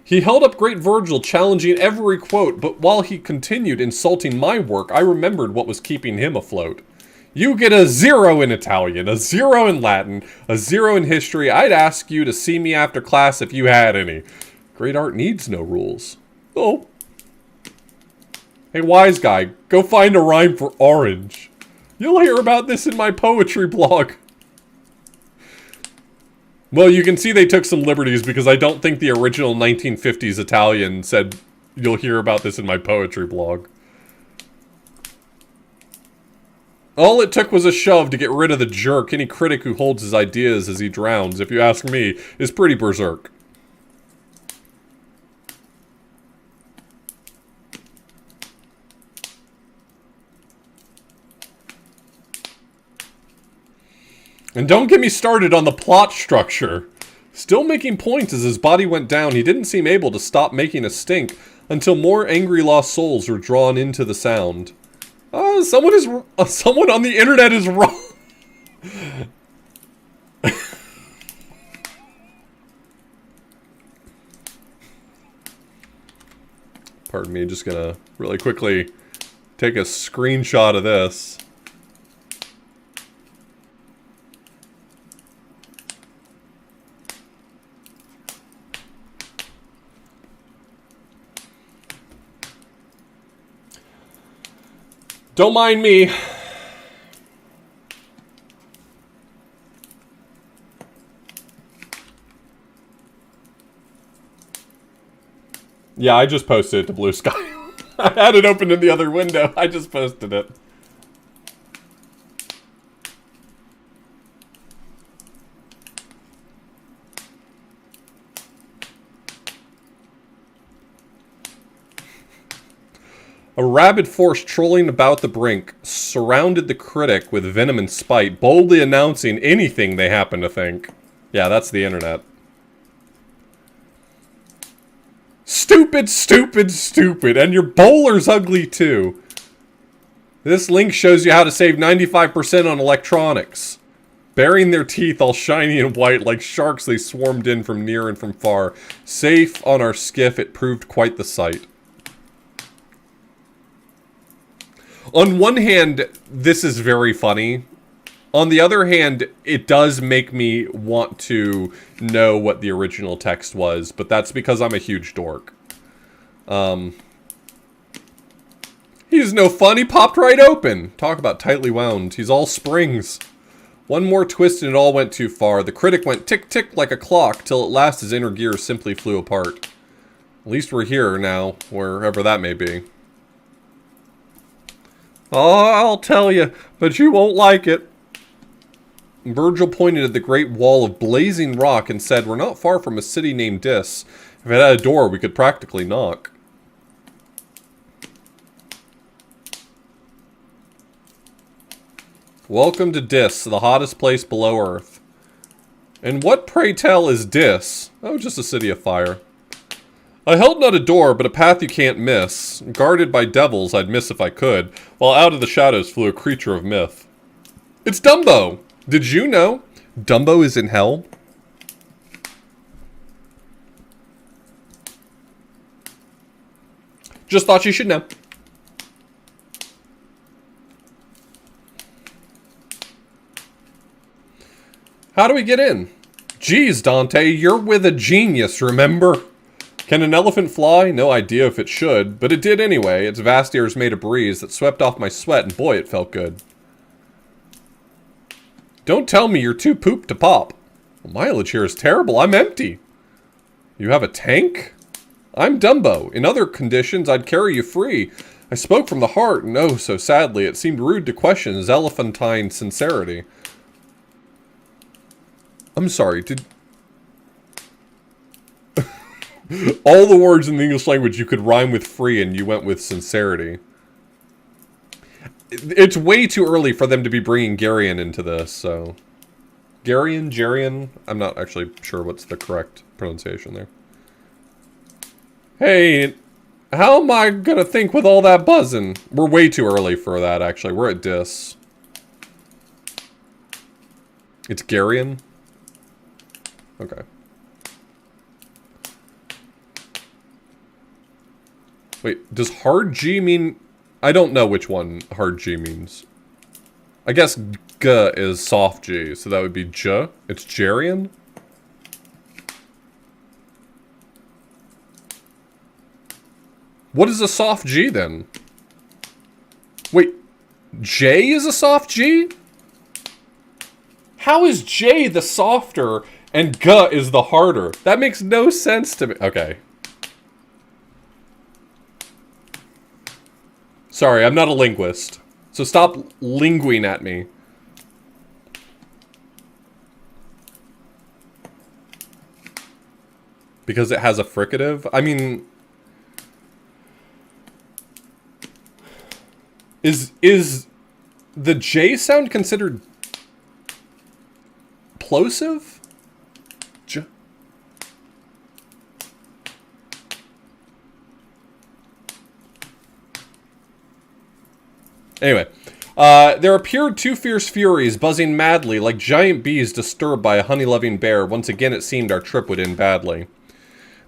He held up great Virgil, challenging every quote, but while he continued insulting my work, I remembered what was keeping him afloat. You get a 0 in Italian, a 0 in Latin, a 0 in history. I'd ask you to see me after class if you had any. Great art needs no rules. Oh. Hey, wise guy, go find a rhyme for orange. You'll hear about this in my poetry blog. Well, you can see they took some liberties because I don't think the original 1950s Italian said, "You'll hear about this in my poetry blog." All it took was a shove to get rid of the jerk. Any critic who holds his ideas as he drowns, if you ask me, is pretty berserk. And don't get me started on the plot structure. Still making points as his body went down, he didn't seem able to stop making a stink until more angry lost souls were drawn into the sound. Someone on the internet is wrong. Pardon me, just gonna really quickly take a screenshot of this. Don't mind me. Yeah, I just posted it to Blue Sky. I had it open in the other window. I just posted it. A rabid force trolling about the brink surrounded the critic with venom and spite, boldly announcing anything they happen to think. Yeah, that's the internet. Stupid, stupid, stupid, and your bowler's ugly too. This link shows you how to save 95% on electronics. Baring their teeth all shiny and white like sharks they swarmed in from near and from far. Safe on our skiff, it proved quite the sight. On one hand, this is very funny. On the other hand, it does make me want to know what the original text was, but that's because I'm a huge dork. He's is no fun. He popped right open. Talk about tightly wound. He's all springs. One more twist and it all went too far. The critic went tick-tick like a clock, till at last his inner gear simply flew apart. At least we're here now, wherever that may be. Oh, I'll tell you, but you won't like it. Virgil pointed at the great wall of blazing rock and said, we're not far from a city named Dis. If it had a door, we could practically knock. Welcome to Dis, the hottest place below Earth. And what, pray tell, is Dis? Oh, just a city of fire. I held not a door, but a path you can't miss. Guarded by devils, I'd miss if I could, while out of the shadows flew a creature of myth. It's Dumbo! Did you know? Dumbo is in hell? Just thought you should know. How do we get in? Geez, Dante, you're with a genius, remember? Can an elephant fly? No idea if it should, but it did anyway. Its vast ears made a breeze that swept off my sweat, and boy, it felt good. Don't tell me you're too pooped to pop. Well, mileage here is terrible. I'm empty. You have a tank? I'm Dumbo. In other conditions, I'd carry you free. I spoke from the heart, and oh, so sadly, it seemed rude to question his elephantine sincerity. I'm sorry, did... All the words in the English language you could rhyme with free, and you went with sincerity. It's way too early for them to be bringing Garion into this, so... Garion? Jarion? I'm not actually sure what's the correct pronunciation there. Hey, how am I gonna think with all that buzzing? We're way too early for that, actually. We're at Dis. It's Garion? Okay. Wait, does hard G mean... I don't know which one hard G means. I guess G is soft G, so that would be J. It's Jarion? What is a soft G then? Wait, J is a soft G? How is J the softer and G is the harder? That makes no sense to me. Okay. Sorry, I'm not a linguist. So stop linguing at me. Because it has a fricative? I mean... Is the J sound considered plosive? J. Anyway, there appeared two fierce furies buzzing madly like giant bees disturbed by a honey-loving bear. Once again it seemed our trip would end badly.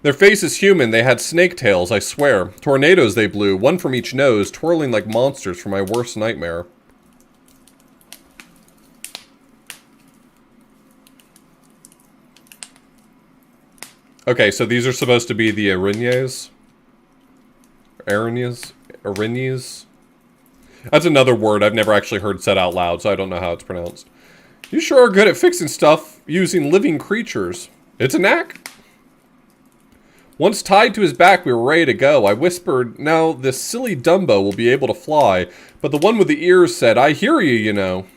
Their faces human, they had snake tails, I swear. Tornadoes they blew, one from each nose, twirling like monsters from my worst nightmare. Okay, so these are supposed to be the Arinyes? Arinyes? Arinyes? That's another word I've never actually heard said out loud, so I don't know how it's pronounced. You sure are good at fixing stuff using living creatures. It's a knack. Once tied to his back, we were ready to go. I whispered, now this silly Dumbo will be able to fly, but the one with the ears said, I hear you, you know.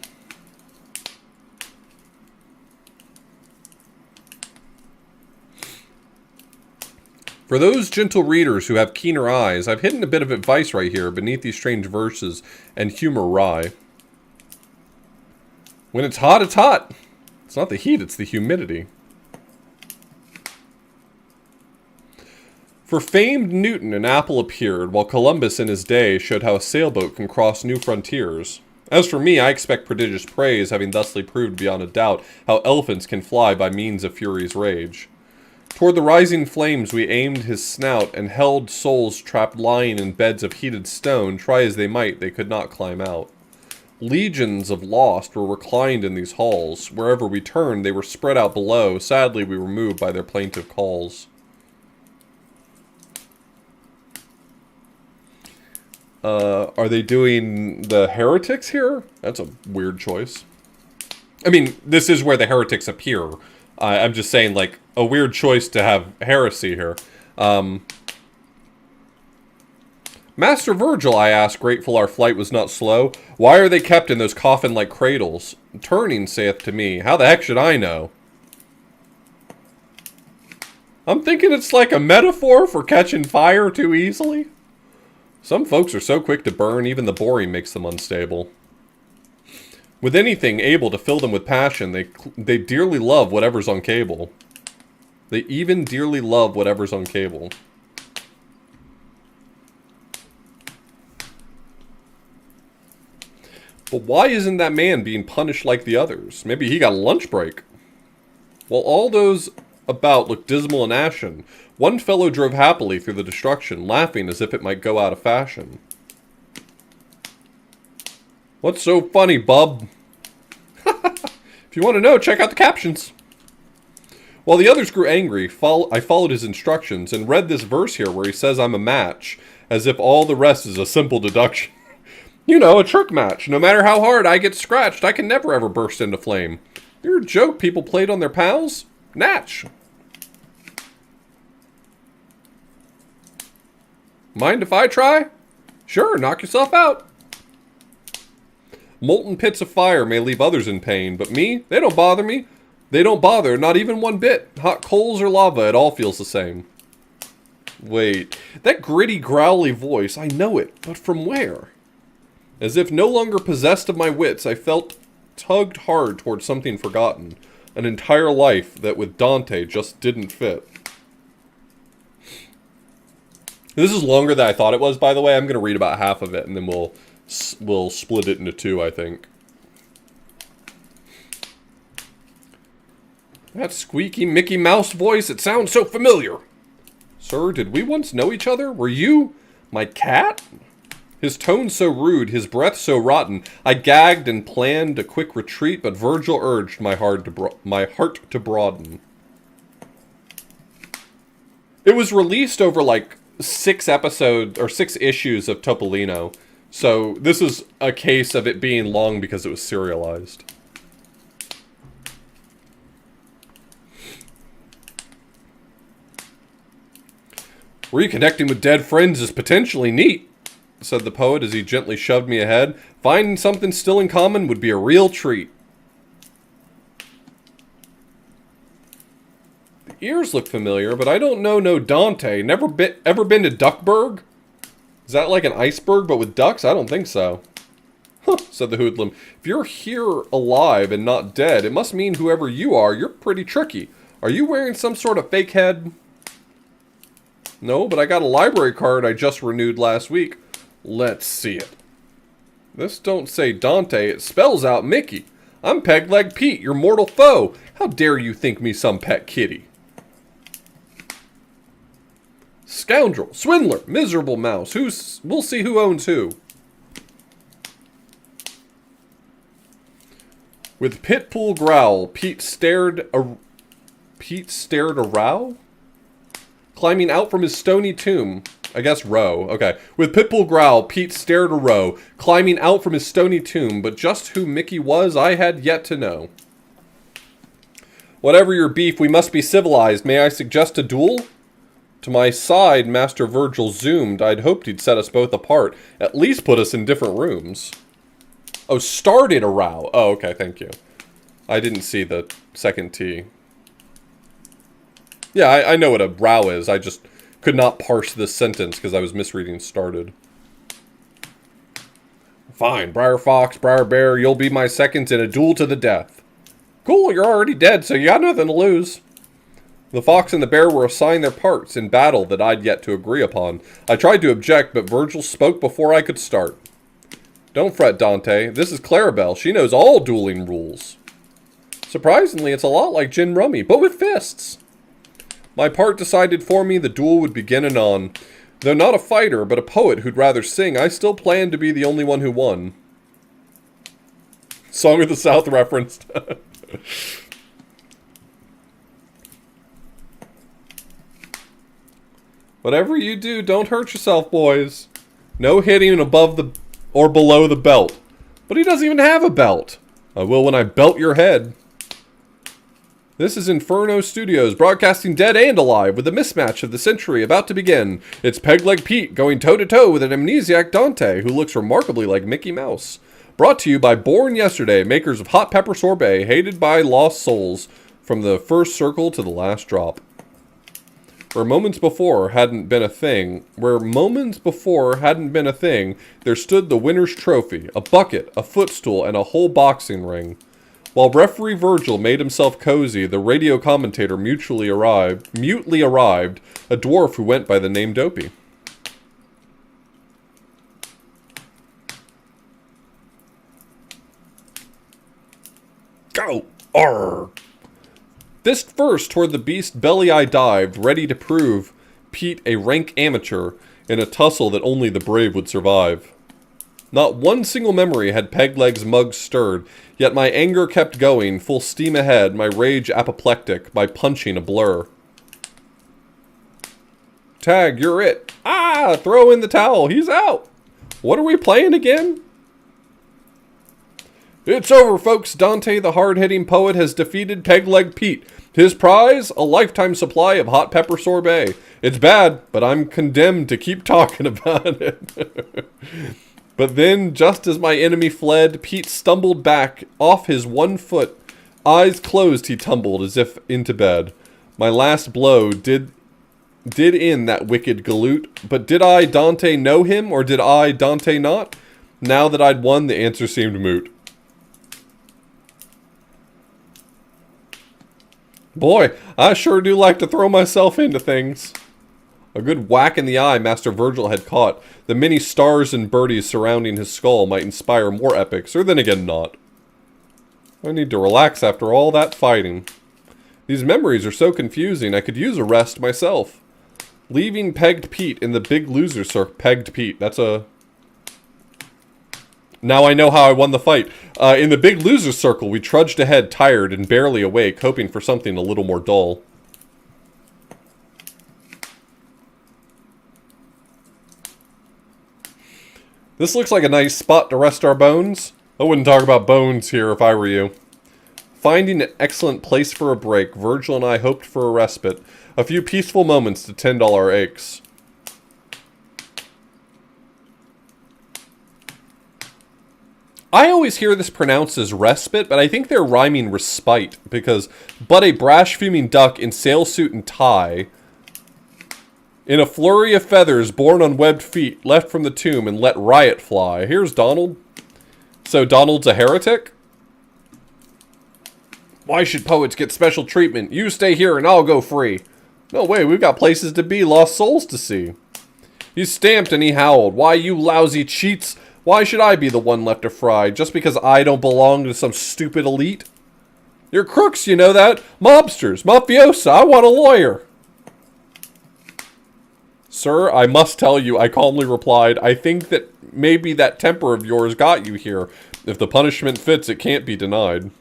For those gentle readers who have keener eyes, I've hidden a bit of advice right here beneath these strange verses and humor wry. When it's hot, it's hot. It's not the heat, it's the humidity. For famed Newton, an apple appeared, while Columbus in his day showed how a sailboat can cross new frontiers. As for me, I expect prodigious praise, having thusly proved beyond a doubt how elephants can fly by means of fury's rage. Toward the rising flames we aimed his snout, and held souls trapped lying in beds of heated stone. Try as they might, they could not climb out. Legions of lost were reclined in these halls. Wherever we turned, they were spread out below. Sadly, we were moved by their plaintive calls. Are they doing the heretics here? That's a weird choice. I mean, this is where the heretics appear. I'm just saying, like, a weird choice to have heresy here. Master Virgil, I asked, grateful our flight was not slow. Why are they kept in those coffin-like cradles? Turning saith to me, how the heck should I know? I'm thinking it's like a metaphor for catching fire too easily. Some folks are so quick to burn, even the boring makes them unstable. With anything able to fill them with passion, they dearly love whatever's on cable. They even dearly love whatever's on cable. But why isn't that man being punished like the others? Maybe he got a lunch break. While all those about looked dismal and ashen, one fellow drove happily through the destruction, laughing as if it might go out of fashion. What's so funny, bub? If you want to know, check out the captions. While the others grew angry, I followed his instructions and read this verse here where he says I'm a match, as if all the rest is a simple deduction. You know, a trick match. No matter how hard I get scratched, I can never ever burst into flame. You're a joke people played on their pals? Natch. Mind if I try? Sure, knock yourself out. Molten pits of fire may leave others in pain, but me, they don't bother me. They don't bother, not even one bit. Hot coals or lava, it all feels the same. Wait, that gritty, growly voice, I know it, but from where? As if no longer possessed of my wits, I felt tugged hard towards something forgotten. An entire life that with Dante just didn't fit. This is longer than I thought it was, by the way. I'm going to read about half of it, and then we'll split it into two, I think. That squeaky Mickey Mouse voice, it sounds so familiar. Sir, did we once know each other? Were you my cat? His tone so rude, his breath so rotten, I gagged and planned a quick retreat, but Virgil urged my heart to broaden. It was released over like 6 episodes, or 6 issues of Topolino, so this is a case of it being long because it was serialized. Reconnecting with dead friends is potentially neat, said the poet as he gently shoved me ahead. Finding something still in common would be a real treat. The ears look familiar, but I don't know no Dante. Ever been to Duckburg? Is that like an iceberg but with ducks? I don't think so. Huh, said the hoodlum. If you're here alive and not dead, it must mean whoever you are, you're pretty tricky. Are you wearing some sort of fake head? No, but I got a library card I just renewed last week. Let's see it. This don't say Dante, it spells out Mickey. I'm Pegleg Pete, your mortal foe. How dare you think me some pet kitty? Scoundrel, swindler, miserable mouse. We'll see who owns who. With pitbull growl, Pete stared a row? Climbing out from his stony tomb. I guess row. Okay. With pitbull growl, Pete stared a row, climbing out from his stony tomb, but just who Mickey was, I had yet to know. Whatever your beef, we must be civilized. May I suggest a duel? To my side, Master Virgil zoomed. I'd hoped he'd set us both apart. At least put us in different rooms. Oh, started a row. Oh, okay, thank you. I didn't see the second T. Yeah, I know what a row is. I just could not parse this sentence because I was misreading started. Fine, Briar Fox, Briar Bear, you'll be my seconds in a duel to the death. Cool, you're already dead, so you got nothing to lose. The fox and the bear were assigned their parts in battle that I'd yet to agree upon. I tried to object, but Virgil spoke before I could start. Don't fret, Dante. This is Clarabelle. She knows all dueling rules. Surprisingly, it's a lot like gin rummy, but with fists. My part decided for me, the duel would begin anon. Though not a fighter, but a poet who'd rather sing, I still planned to be the only one who won. Song of the South referenced. Whatever you do, don't hurt yourself, boys. No hitting above the or below the belt. But he doesn't even have a belt. I will when I belt your head. This is Inferno Studios, broadcasting dead and alive with the mismatch of the century about to begin. It's Pegleg Pete going toe-to-toe with an amnesiac Dante, who looks remarkably like Mickey Mouse. Brought to you by Born Yesterday, makers of hot pepper sorbet, hated by lost souls, from the first circle to the last drop. Where moments before hadn't been a thing, there stood the winner's trophy, a bucket, a footstool, and a whole boxing ring. While referee Virgil made himself cozy, the radio commentator mutely arrived, a dwarf who went by the name Dopey. Go! Arr! This first toward the beast belly-eye dived, ready to prove Pete a rank amateur in a tussle that only the brave would survive. Not one single memory had Pegleg's mug stirred, yet my anger kept going, full steam ahead, my rage apoplectic, my punching a blur. Tag, you're it. Ah, throw in the towel, he's out. What are we playing again? It's over, folks. Dante, the hard-hitting poet, has defeated Pegleg Pete. His prize, a lifetime supply of hot pepper sorbet. It's bad, but I'm condemned to keep talking about it. But then, just as my enemy fled, Pete stumbled back off his 1 foot. Eyes closed, he tumbled as if into bed. My last blow did in that wicked galoot. But did I, Dante, know him, or did I, Dante, not? Now that I'd won, the answer seemed moot. Boy, I sure do like to throw myself into things. A good whack in the eye Master Virgil had caught. The many stars and birdies surrounding his skull might inspire more epics, or then again not. I need to relax after all that fighting. These memories are so confusing, I could use a rest myself. Leaving Pegged Pete in the big loser circle. Pegged Pete, that's a... Now I know how I won the fight. In the big loser circle, we trudged ahead, tired and barely awake, hoping for something a little more dull. This looks like a nice spot to rest our bones. I wouldn't talk about bones here if I were you. Finding an excellent place for a break, Virgil and I hoped for a respite. A few peaceful moments to tend all our aches. I always hear this pronounced as respite, but I think they're rhyming respite, because but a brash fuming duck in sail suit and tie, in a flurry of feathers, born on webbed feet, left from the tomb and let riot fly. Here's Donald. So Donald's a heretic? Why should poets get special treatment? You stay here and I'll go free. No way, we've got places to be, lost souls to see. He stamped and he howled. Why, you lousy cheats? Why should I be the one left to fry, just because I don't belong to some stupid elite? You're crooks, you know that? Mobsters, mafiosa, I want a lawyer. Sir, I must tell you, I calmly replied, I think that maybe that temper of yours got you here. If the punishment fits, it can't be denied.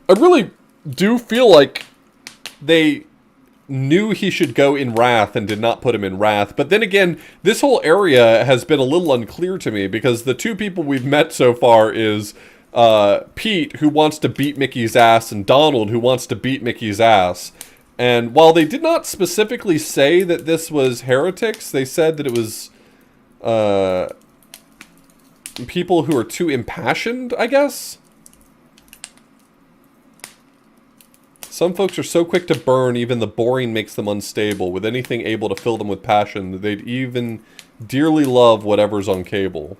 I really do feel like they knew he should go in Wrath and did not put him in Wrath. But then again, this whole area has been a little unclear to me, because the two people we've met so far is Pete, who wants to beat Mickey's ass, and Donald, who wants to beat Mickey's ass. And while they did not specifically say that this was heretics, they said that it was people who are too impassioned, I guess? Some folks are so quick to burn, even the boring makes them unstable. With anything able to fill them with passion, they'd even dearly love whatever's on cable.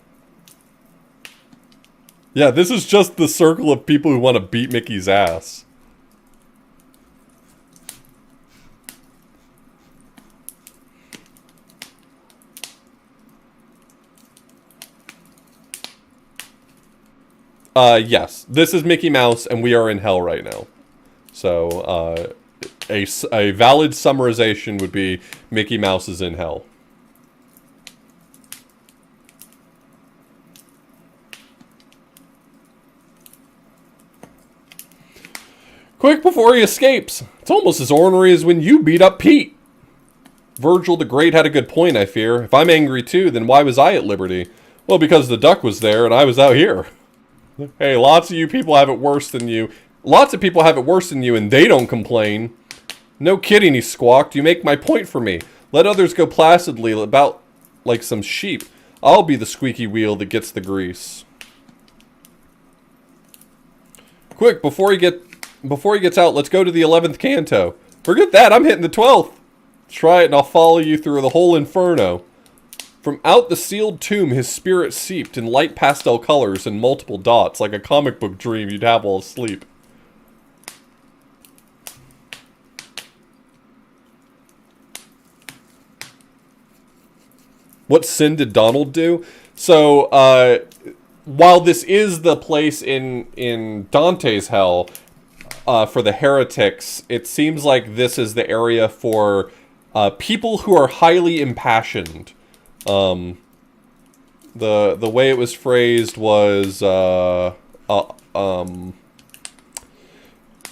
Yeah, this is just the circle of people who want to beat Mickey's ass. Yes. This is Mickey Mouse, and we are in hell right now. So, a valid summarization would be Mickey Mouse is in hell. Quick before he escapes. It's almost as ornery as when you beat up Pete. Virgil the Great had a good point, I fear. If I'm angry too, then why was I at liberty? Well, because the duck was there and I was out here. Hey, lots of you people have it worse than you. Lots of people have it worse than you and they don't complain. No kidding, he squawked. You make my point for me. Let others go placidly about like some sheep. I'll be the squeaky wheel that gets the grease. Quick, before he gets out, let's go to the 11th canto. Forget that, I'm hitting the 12th. Try it and I'll follow you through the whole Inferno. From out the sealed tomb, his spirit seeped in light pastel colors and multiple dots, like a comic book dream you'd have while asleep. What sin did Donald do? So, while this is the place in Dante's hell for the heretics, it seems like this is the area for people who are highly impassioned. The way it was phrased was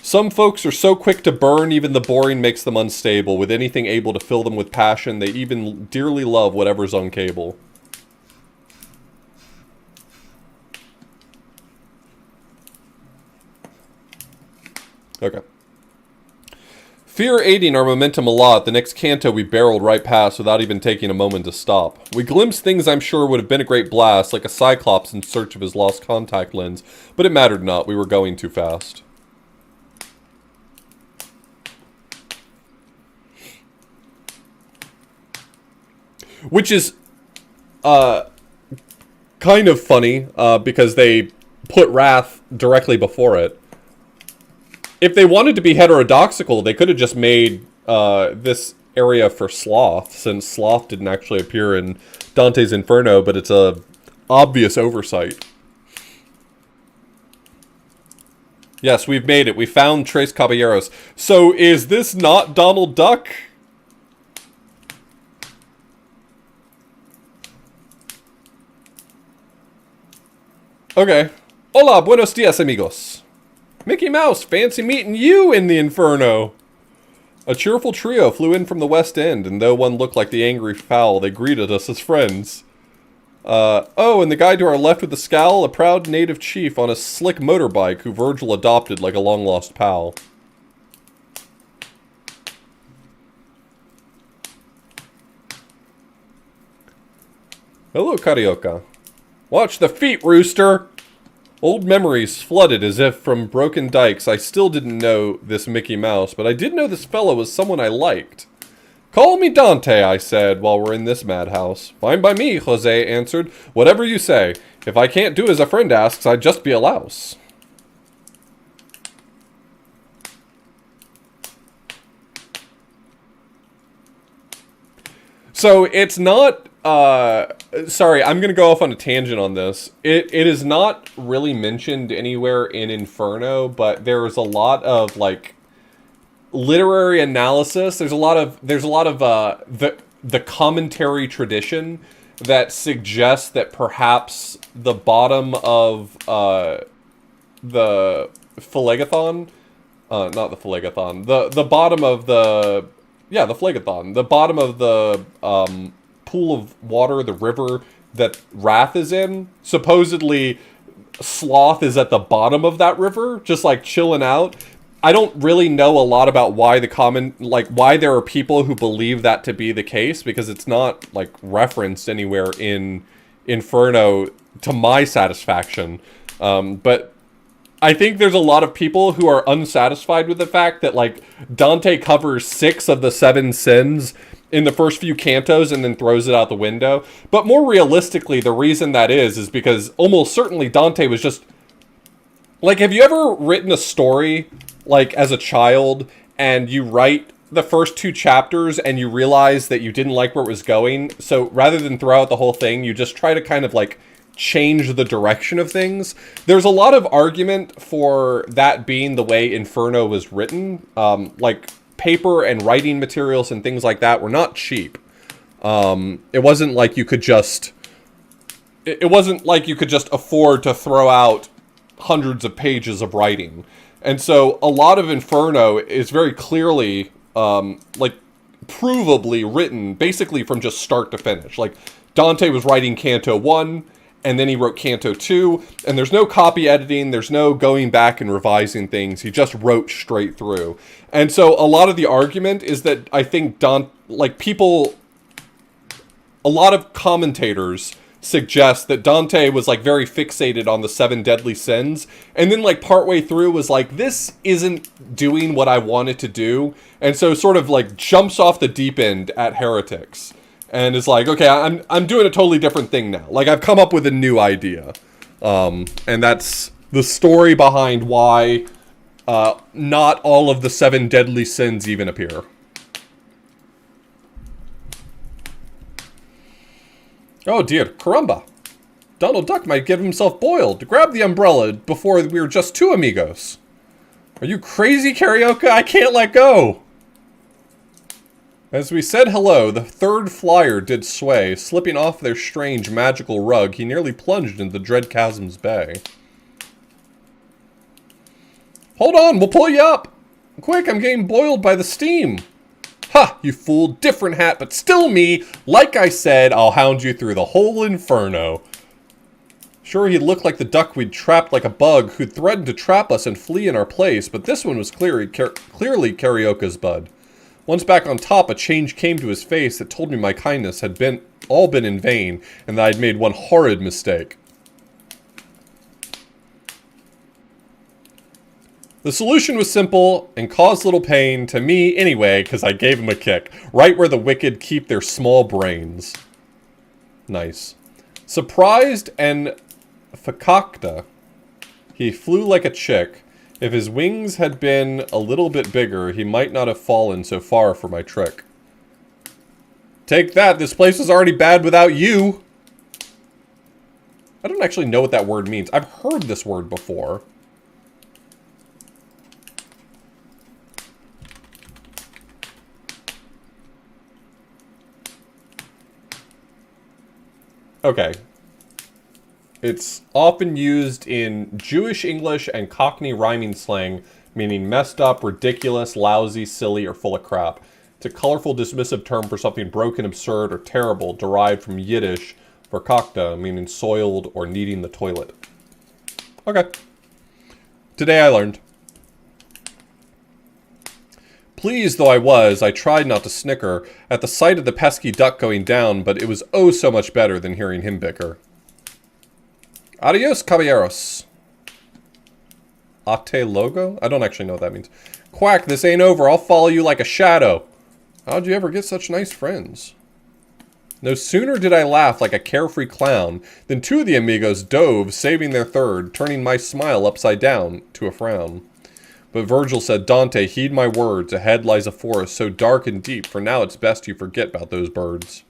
some folks are so quick to burn, even the boring makes them unstable. With anything able to fill them with passion, they even dearly love whatever's on cable. Okay. Fear aiding our momentum a lot, the next canto we barreled right past without even taking a moment to stop. We glimpsed things I'm sure would have been a great blast, like a cyclops in search of his lost contact lens, but it mattered not, we were going too fast. Which is kind of funny, because they put Wrath directly before it. If they wanted to be heterodoxical, they could have just made this area for Sloth, since Sloth didn't actually appear in Dante's Inferno, but it's a obvious oversight. Yes, we've made it. We found Tres Caballeros. So is this not Donald Duck? Okay. Hola, buenos dias, amigos. Mickey Mouse, fancy meeting you in the Inferno. A cheerful trio flew in from the West End, and though one looked like the angry fowl, they greeted us as friends. Oh, and the guy to our left with the scowl, a proud native chief on a slick motorbike who Virgil adopted like a long-lost pal. Hello, Carioca. Watch the feet, rooster! Old memories flooded as if from broken dikes. I still didn't know this Mickey Mouse, but I did know this fellow was someone I liked. Call me Dante, I said, while we're in this madhouse. Fine by me, Jose answered. Whatever you say. If I can't do as a friend asks, I'd just be a louse. So, it's not... sorry, I'm gonna go off on a tangent on this. It is not really mentioned anywhere in Inferno, but there's a lot of, like, literary analysis. There's a lot of the commentary tradition that suggests that perhaps the bottom of the Phlegathon, not the Phlegathon, the bottom of the Phlegathon, the bottom of the pool of water, the river that Wrath is in, supposedly Sloth is at the bottom of that river, just like chilling out. I don't really know a lot about why why there are people who believe that to be the case, because it's not like referenced anywhere in Inferno to my satisfaction. But I think there's a lot of people who are unsatisfied with the fact that, like, Dante covers 6 of the 7 sins in the first few cantos and then throws it out the window. But more realistically, the reason that is because almost certainly Dante was just... Like, have you ever written a story, like, as a child, and you write the first 2 chapters and you realize that you didn't like where it was going, so rather than throw out the whole thing, you just try to kind of, like, change the direction of things? There's a lot of argument for that being the way Inferno was written. Like, paper and writing materials and things like that were not cheap. It wasn't like you could just... It wasn't like you could just afford to throw out hundreds of pages of writing. And so a lot of Inferno is very clearly, like, provably written basically from just start to finish. Like, Dante was writing Canto 1, and then he wrote Canto 2, and there's no copy editing, there's no going back and revising things, he just wrote straight through. And so a lot of the argument is that I think a lot of commentators suggest that Dante was like very fixated on the 7 deadly sins, and then like partway through was like, this isn't doing what I want it to do, and so sort of like jumps off the deep end at heretics. And is like, okay, I'm doing a totally different thing now. Like, I've come up with a new idea. And that's the story behind why not all of the 7 deadly sins even appear. Oh dear, caramba. Donald Duck might get himself boiled. Grab the umbrella before we were just 2 amigos. Are you crazy, Karaoke? I can't let go. As we said hello, the 3rd flyer did sway. Slipping off their strange magical rug, he nearly plunged into the dread chasm's bay. Hold on, we'll pull you up! Quick, I'm getting boiled by the steam! Ha, you fool, different hat, but still me! Like I said, I'll hound you through the whole Inferno. Sure, he looked like the duck we'd trapped like a bug who'd threatened to trap us and flee in our place, but this one was clearly Karaoke's bud. Once back on top, a change came to his face that told me my kindness had all been in vain, and that I'd made one horrid mistake. The solution was simple, and caused little pain, to me anyway, because I gave him a kick, right where the wicked keep their small brains. Nice. Surprised and fakakta, he flew like a chick. If his wings had been a little bit bigger, he might not have fallen so far for my trick. Take that, this place was already bad without you! I don't actually know what that word means. I've heard this word before. Okay. It's often used in Jewish English and Cockney rhyming slang, meaning messed up, ridiculous, lousy, silly, or full of crap. It's a colorful, dismissive term for something broken, absurd, or terrible, derived from Yiddish verkakta, meaning soiled or needing the toilet. Okay. Today I learned. Pleased though I was, I tried not to snicker at the sight of the pesky duck going down, but it was oh so much better than hearing him bicker. Adios, caballeros. Ate logo? I don't actually know what that means. Quack, this ain't over. I'll follow you like a shadow. How'd you ever get such nice friends? No sooner did I laugh like a carefree clown than 2 of the amigos dove, saving their third, turning my smile upside down to a frown. But Virgil said, Dante, heed my words. Ahead lies a forest so dark and deep, for now it's best you forget about those birds.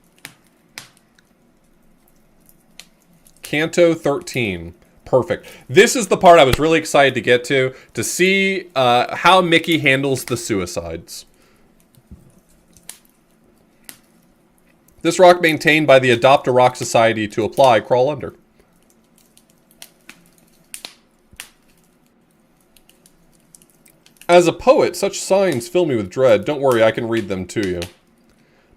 Canto 13. Perfect. This is the part I was really excited to get to see how Mickey handles the suicides. This rock maintained by the Adopt a Rock Society to apply, crawl under. As a poet, such signs fill me with dread. Don't worry, I can read them to you.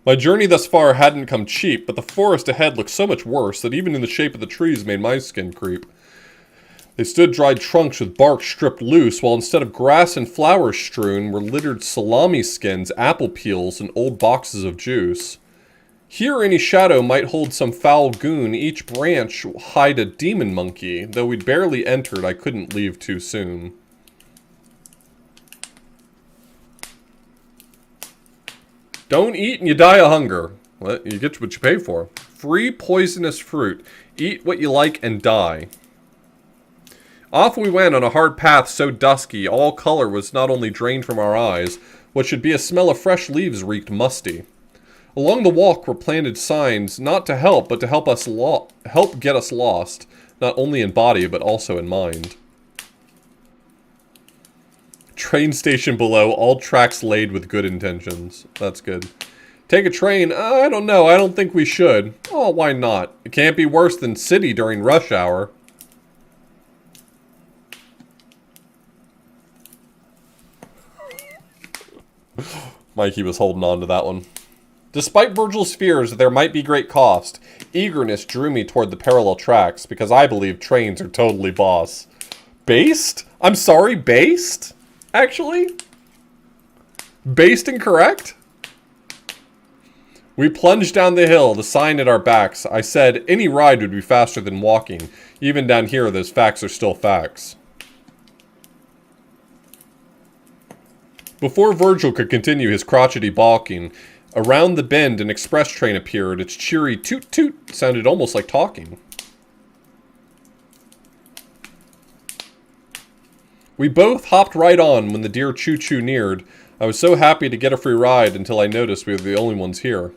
My journey thus far hadn't come cheap, but the forest ahead looked so much worse that even in the shape of the trees made my skin creep. They stood dried trunks with bark stripped loose, while instead of grass and flowers strewn were littered salami skins, apple peels, and old boxes of juice. Here any shadow might hold some foul goon, each branch hide a demon monkey, though we'd barely entered, I couldn't leave too soon. Don't eat and you die of hunger. Well, you get what you pay for. Free poisonous fruit. Eat what you like and die. Off we went on a hard path so dusky, all color was not only drained from our eyes, what should be a smell of fresh leaves reeked musty. Along the walk were planted signs, not to help, but to help get us lost, not only in body, but also in mind. Train station below, all tracks laid with good intentions. That's good. Take a train? I don't know. I don't think we should. Oh, why not? It can't be worse than city during rush hour. Mikey was holding on to that one. Despite Virgil's fears that there might be great cost, eagerness drew me toward the parallel tracks because I believe trains are totally boss. Based? I'm sorry, based? Actually? Based incorrect? We plunged down the hill, the sign at our backs. I said any ride would be faster than walking. Even down here, those facts are still facts. Before Virgil could continue his crotchety balking, around the bend an express train appeared. Its cheery toot-toot sounded almost like talking. We both hopped right on when the dear choo-choo neared. I was so happy to get a free ride until I noticed we were the only ones here.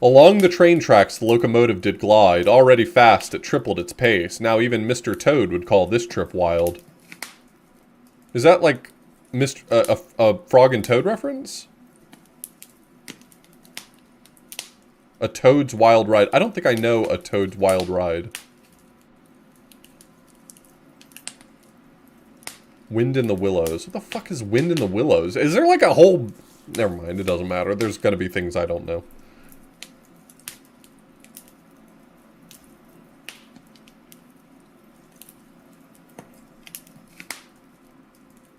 Along the train tracks the locomotive did glide. Already fast, it tripled its pace. Now even Mr. Toad would call this trip wild. Is that like a Frog and Toad reference? A Toad's Wild Ride. I don't think I know a Toad's Wild Ride. Wind in the Willows. What the fuck is Wind in the Willows? Is there like a whole... Never mind, it doesn't matter. There's gonna be things I don't know.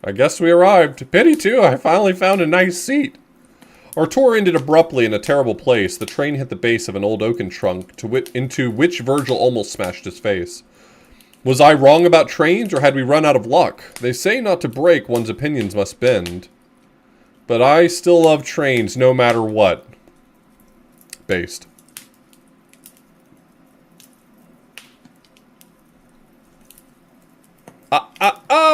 I guess we arrived. Pity too, I finally found a nice seat. Our tour ended abruptly in a terrible place. The train hit the base of an old oaken trunk, into which Virgil almost smashed his face. Was I wrong about trains, or had we run out of luck? They say not to break, one's opinions must bend. But I still love trains, no matter what. Based.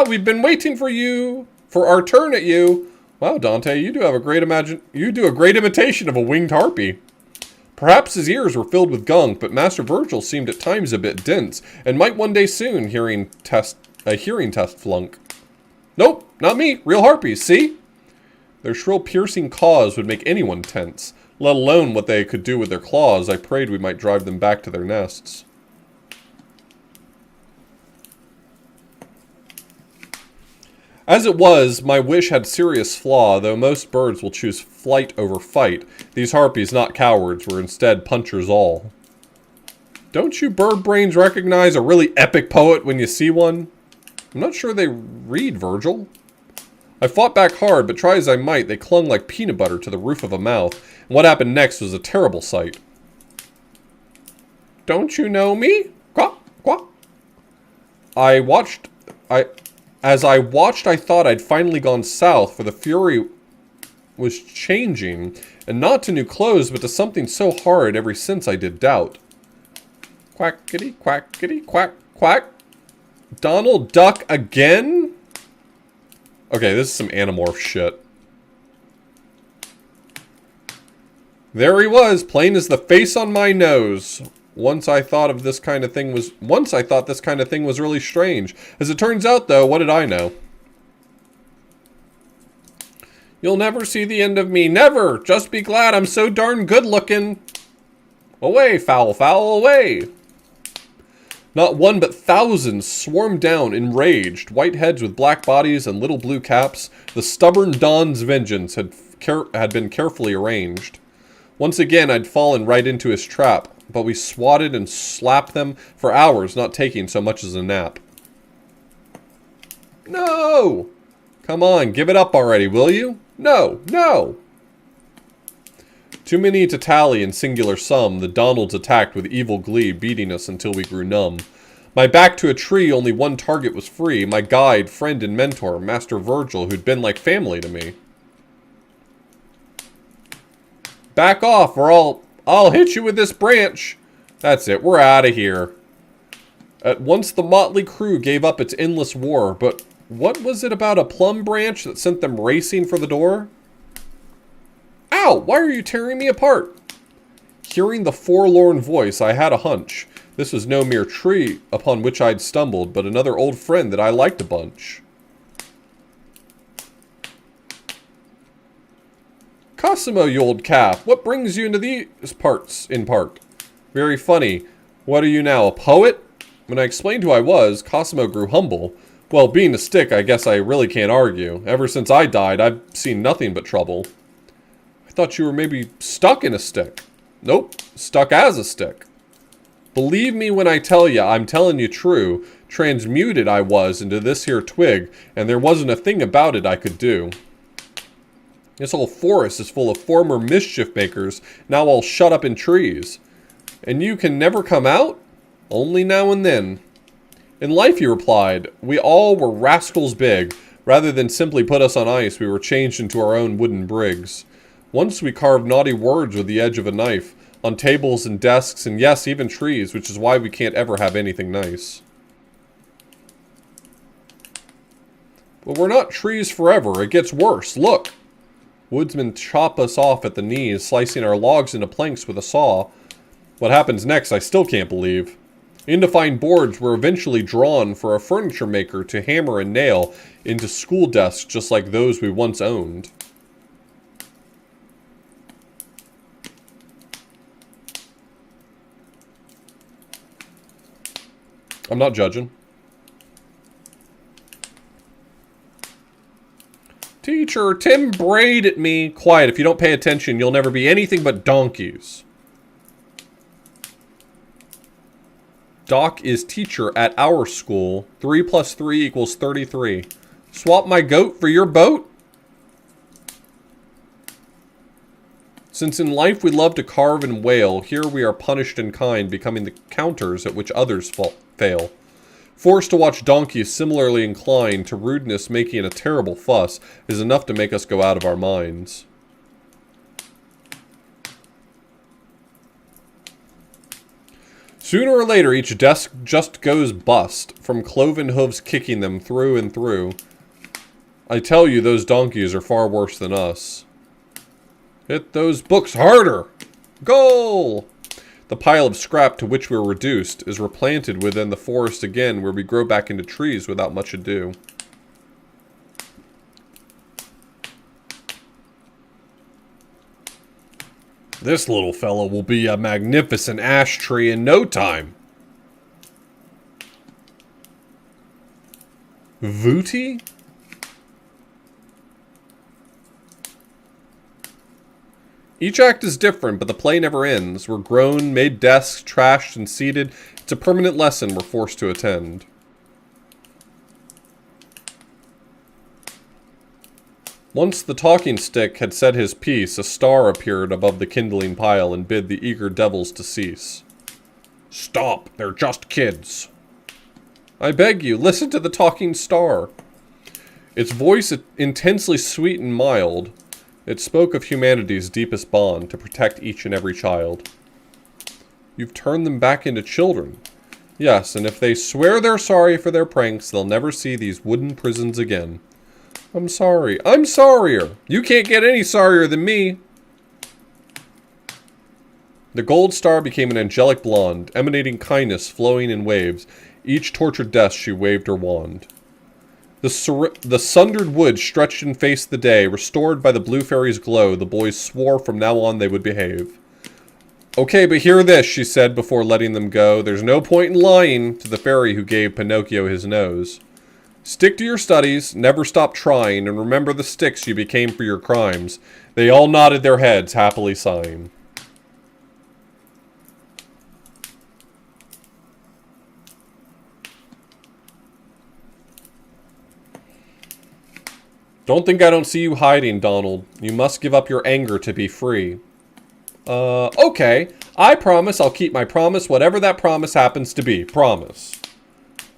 We've been waiting for you, for our turn at you. Wow, Dante, you do a great imitation of a winged harpy. Perhaps his ears were filled with gunk, but Master Virgil seemed at times a bit dense, and might one day soon a hearing test flunk. Nope, not me, real harpies, see? Their shrill piercing caws would make anyone tense, let alone what they could do with their claws. I prayed we might drive them back to their nests. As it was, my wish had serious flaw. Though most birds will choose flight over fight, these harpies, not cowards, were instead punchers all. Don't you bird brains recognize a really epic poet when you see one? I'm not sure they read Virgil. I fought back hard, but try as I might, they clung like peanut butter to the roof of a mouth, and what happened next was a terrible sight. Don't you know me? Quack, quack. As I watched, I thought I'd finally gone south, for the fury was changing, and not to new clothes, but to something so horrid ever since I did doubt. Quackity, quackity, quack, quack. Donald Duck again? Okay, this is some Animorph shit. There he was, plain as the face on my nose. Once I thought this kind of thing was really strange. As it turns out, though, what did I know? You'll never see the end of me. Never! Just be glad I'm so darn good looking. Away, foul, foul, away! Not one but thousands swarmed down, enraged. White heads with black bodies and little blue caps. The stubborn Don's vengeance had been carefully arranged. Once again, I'd fallen right into his trap. But we swatted and slapped them for hours, not taking so much as a nap. No! Come on, give it up already, will you? No, no! Too many to tally in singular sum, the Donalds attacked with evil glee, beating us until we grew numb. My back to a tree, only one target was free, my guide, friend, and mentor, Master Virgil, who'd been like family to me. Back off, or I'll hit you with this branch. That's it, we're out of here. At once the motley crew gave up its endless war, but what was it about a plum branch that sent them racing for the door? Ow, why are you tearing me apart? Hearing the forlorn voice, I had a hunch. This was no mere tree upon which I'd stumbled, but another old friend that I liked a bunch. Cosimo, you old calf, what brings you into these parts in park? Very funny. What are you now, a poet? When I explained who I was, Cosimo grew humble. Well, being a stick, I guess I really can't argue. Ever since I died, I've seen nothing but trouble. I thought you were maybe stuck in a stick. Nope, stuck as a stick. Believe me when I tell you, I'm telling you true. Transmuted I was into this here twig, and there wasn't a thing about it I could do. This whole forest is full of former mischief makers, now all shut up in trees. And you can never come out? Only now and then. In life, he replied, we all were rascals big. Rather than simply put us on ice, we were changed into our own wooden brigs. Once we carved naughty words with the edge of a knife, on tables and desks, and yes, even trees, which is why we can't ever have anything nice. But we're not trees forever, it gets worse, look! Woodsmen chop us off at the knees, slicing our logs into planks with a saw. What happens next, I still can't believe. Indefined boards were eventually drawn for a furniture maker to hammer and nail into school desks just like those we once owned. I'm not judging. Teacher, Tim brayed at me. Quiet, if you don't pay attention, you'll never be anything but donkeys. Doc is teacher at our school. 3 plus 3 equals 33. Swap my goat for your boat? Since in life we love to carve and wail, here we are punished in kind, becoming the counters at which others fail. Forced to watch donkeys similarly inclined to rudeness making a terrible fuss is enough to make us go out of our minds. Sooner or later, each desk just goes bust, from cloven hooves kicking them through and through. I tell you, those donkeys are far worse than us. Hit those books harder! Goal! The pile of scrap to which we were reduced is replanted within the forest again, where we grow back into trees without much ado. This little fellow will be a magnificent ash tree in no time. Vooty? Each act is different, but the play never ends. We're grown, made desks, trashed, and seated. It's a permanent lesson we're forced to attend. Once the talking stick had said his piece, a star appeared above the kindling pile and bid the eager devils to cease. Stop, they're just kids. I beg you, listen to the talking star. Its voice intensely sweet and mild. It spoke of humanity's deepest bond to protect each and every child. You've turned them back into children. Yes, and if they swear they're sorry for their pranks, they'll never see these wooden prisons again. I'm sorry. I'm sorrier. You can't get any sorrier than me. The gold star became an angelic blonde, emanating kindness flowing in waves. Each tortured desk she waved her wand. The sundered wood stretched and faced the day. Restored by the blue fairy's glow, the boys swore from now on they would behave. Okay, but hear this, she said before letting them go. There's no point in lying to the fairy who gave Pinocchio his nose. Stick to your studies, never stop trying, and remember the sticks you became for your crimes. They all nodded their heads, happily sighing. Don't think I don't see you hiding, Donald. You must give up your anger to be free. Okay. I promise I'll keep my promise, whatever that promise happens to be. Promise.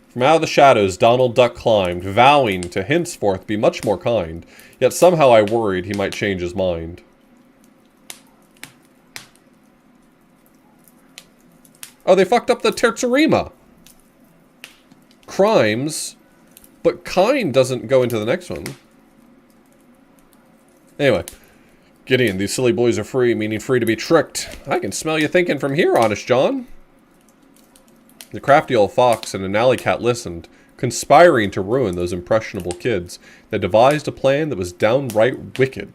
From out of the shadows, Donald Duck climbed, vowing to henceforth be much more kind. Yet somehow I worried he might change his mind. Oh, they fucked up the terzarima. Crimes. But kind doesn't go into the next one. Anyway. Gideon, these silly boys are free, meaning free to be tricked. I can smell you thinking from here, Honest John. The crafty old fox and an alley cat listened, conspiring to ruin those impressionable kids. They devised a plan that was downright wicked.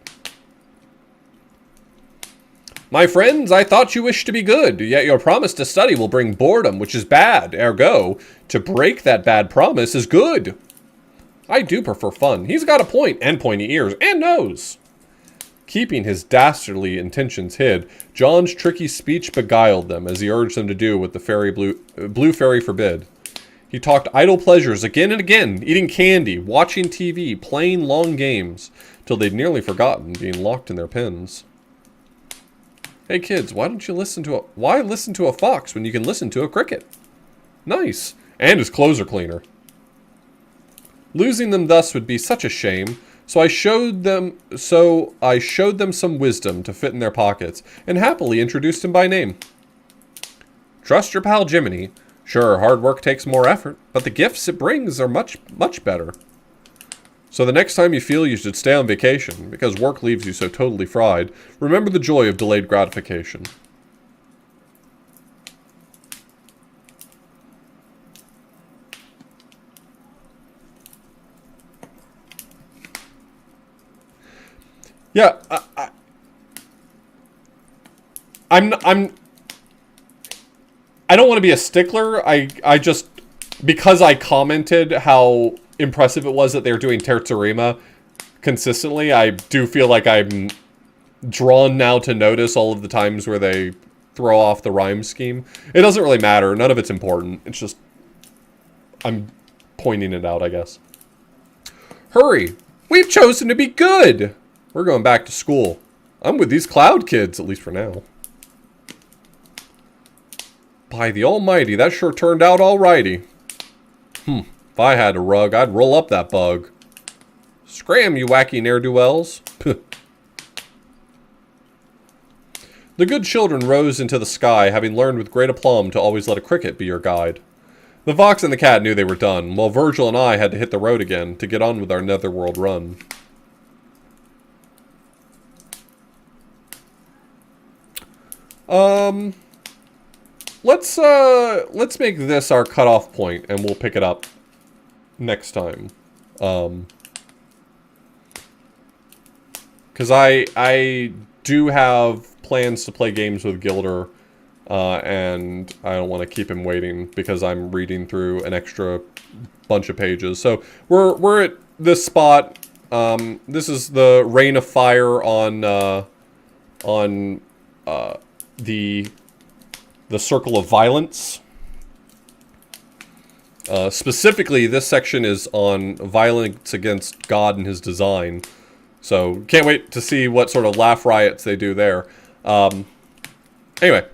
My friends, I thought you wished to be good, yet your promise to study will bring boredom, which is bad. Ergo, to break that bad promise is good. I do prefer fun. He's got a point, and pointy ears, and nose. Keeping his dastardly intentions hid, John's tricky speech beguiled them as he urged them to do what the blue fairy forbid. He talked idle pleasures again and again, eating candy, watching TV, playing long games, till they'd nearly forgotten being locked in their pens. Hey kids, why listen to a fox when you can listen to a cricket? Nice. And his clothes are cleaner. Losing them thus would be such a shame, so I showed them some wisdom to fit in their pockets, and happily introduced him by name. Trust your pal Jiminy. Sure, hard work takes more effort, but the gifts it brings are much, much better. So the next time you feel you should stay on vacation, because work leaves you so totally fried, remember the joy of delayed gratification. Yeah, I don't want to be a stickler. I just, because I commented how impressive it was that they were doing Terzarima consistently, I do feel like I'm drawn now to notice all of the times where they throw off the rhyme scheme. It doesn't really matter. None of it's important. It's just, I'm pointing it out, I guess. Hurry! We've chosen to be good! We're going back to school. I'm with these cloud kids, at least for now. By the almighty, that sure turned out alrighty. If I had a rug, I'd roll up that bug. Scram, you wacky ne'er-do-wells. The good children rose into the sky, having learned with great aplomb to always let a cricket be your guide. The fox and the cat knew they were done, while Virgil and I had to hit the road again to get on with our netherworld run. Let's make this our cutoff point, and we'll pick it up next time. Because I do have plans to play games with Gilder, and I don't want to keep him waiting because I'm reading through an extra bunch of pages. So we're at this spot. This is the Rain of Fire on the Circle of Violence. Specifically, this section is on violence against God and his design. So, can't wait to see what sort of laugh riots they do there. Anyway,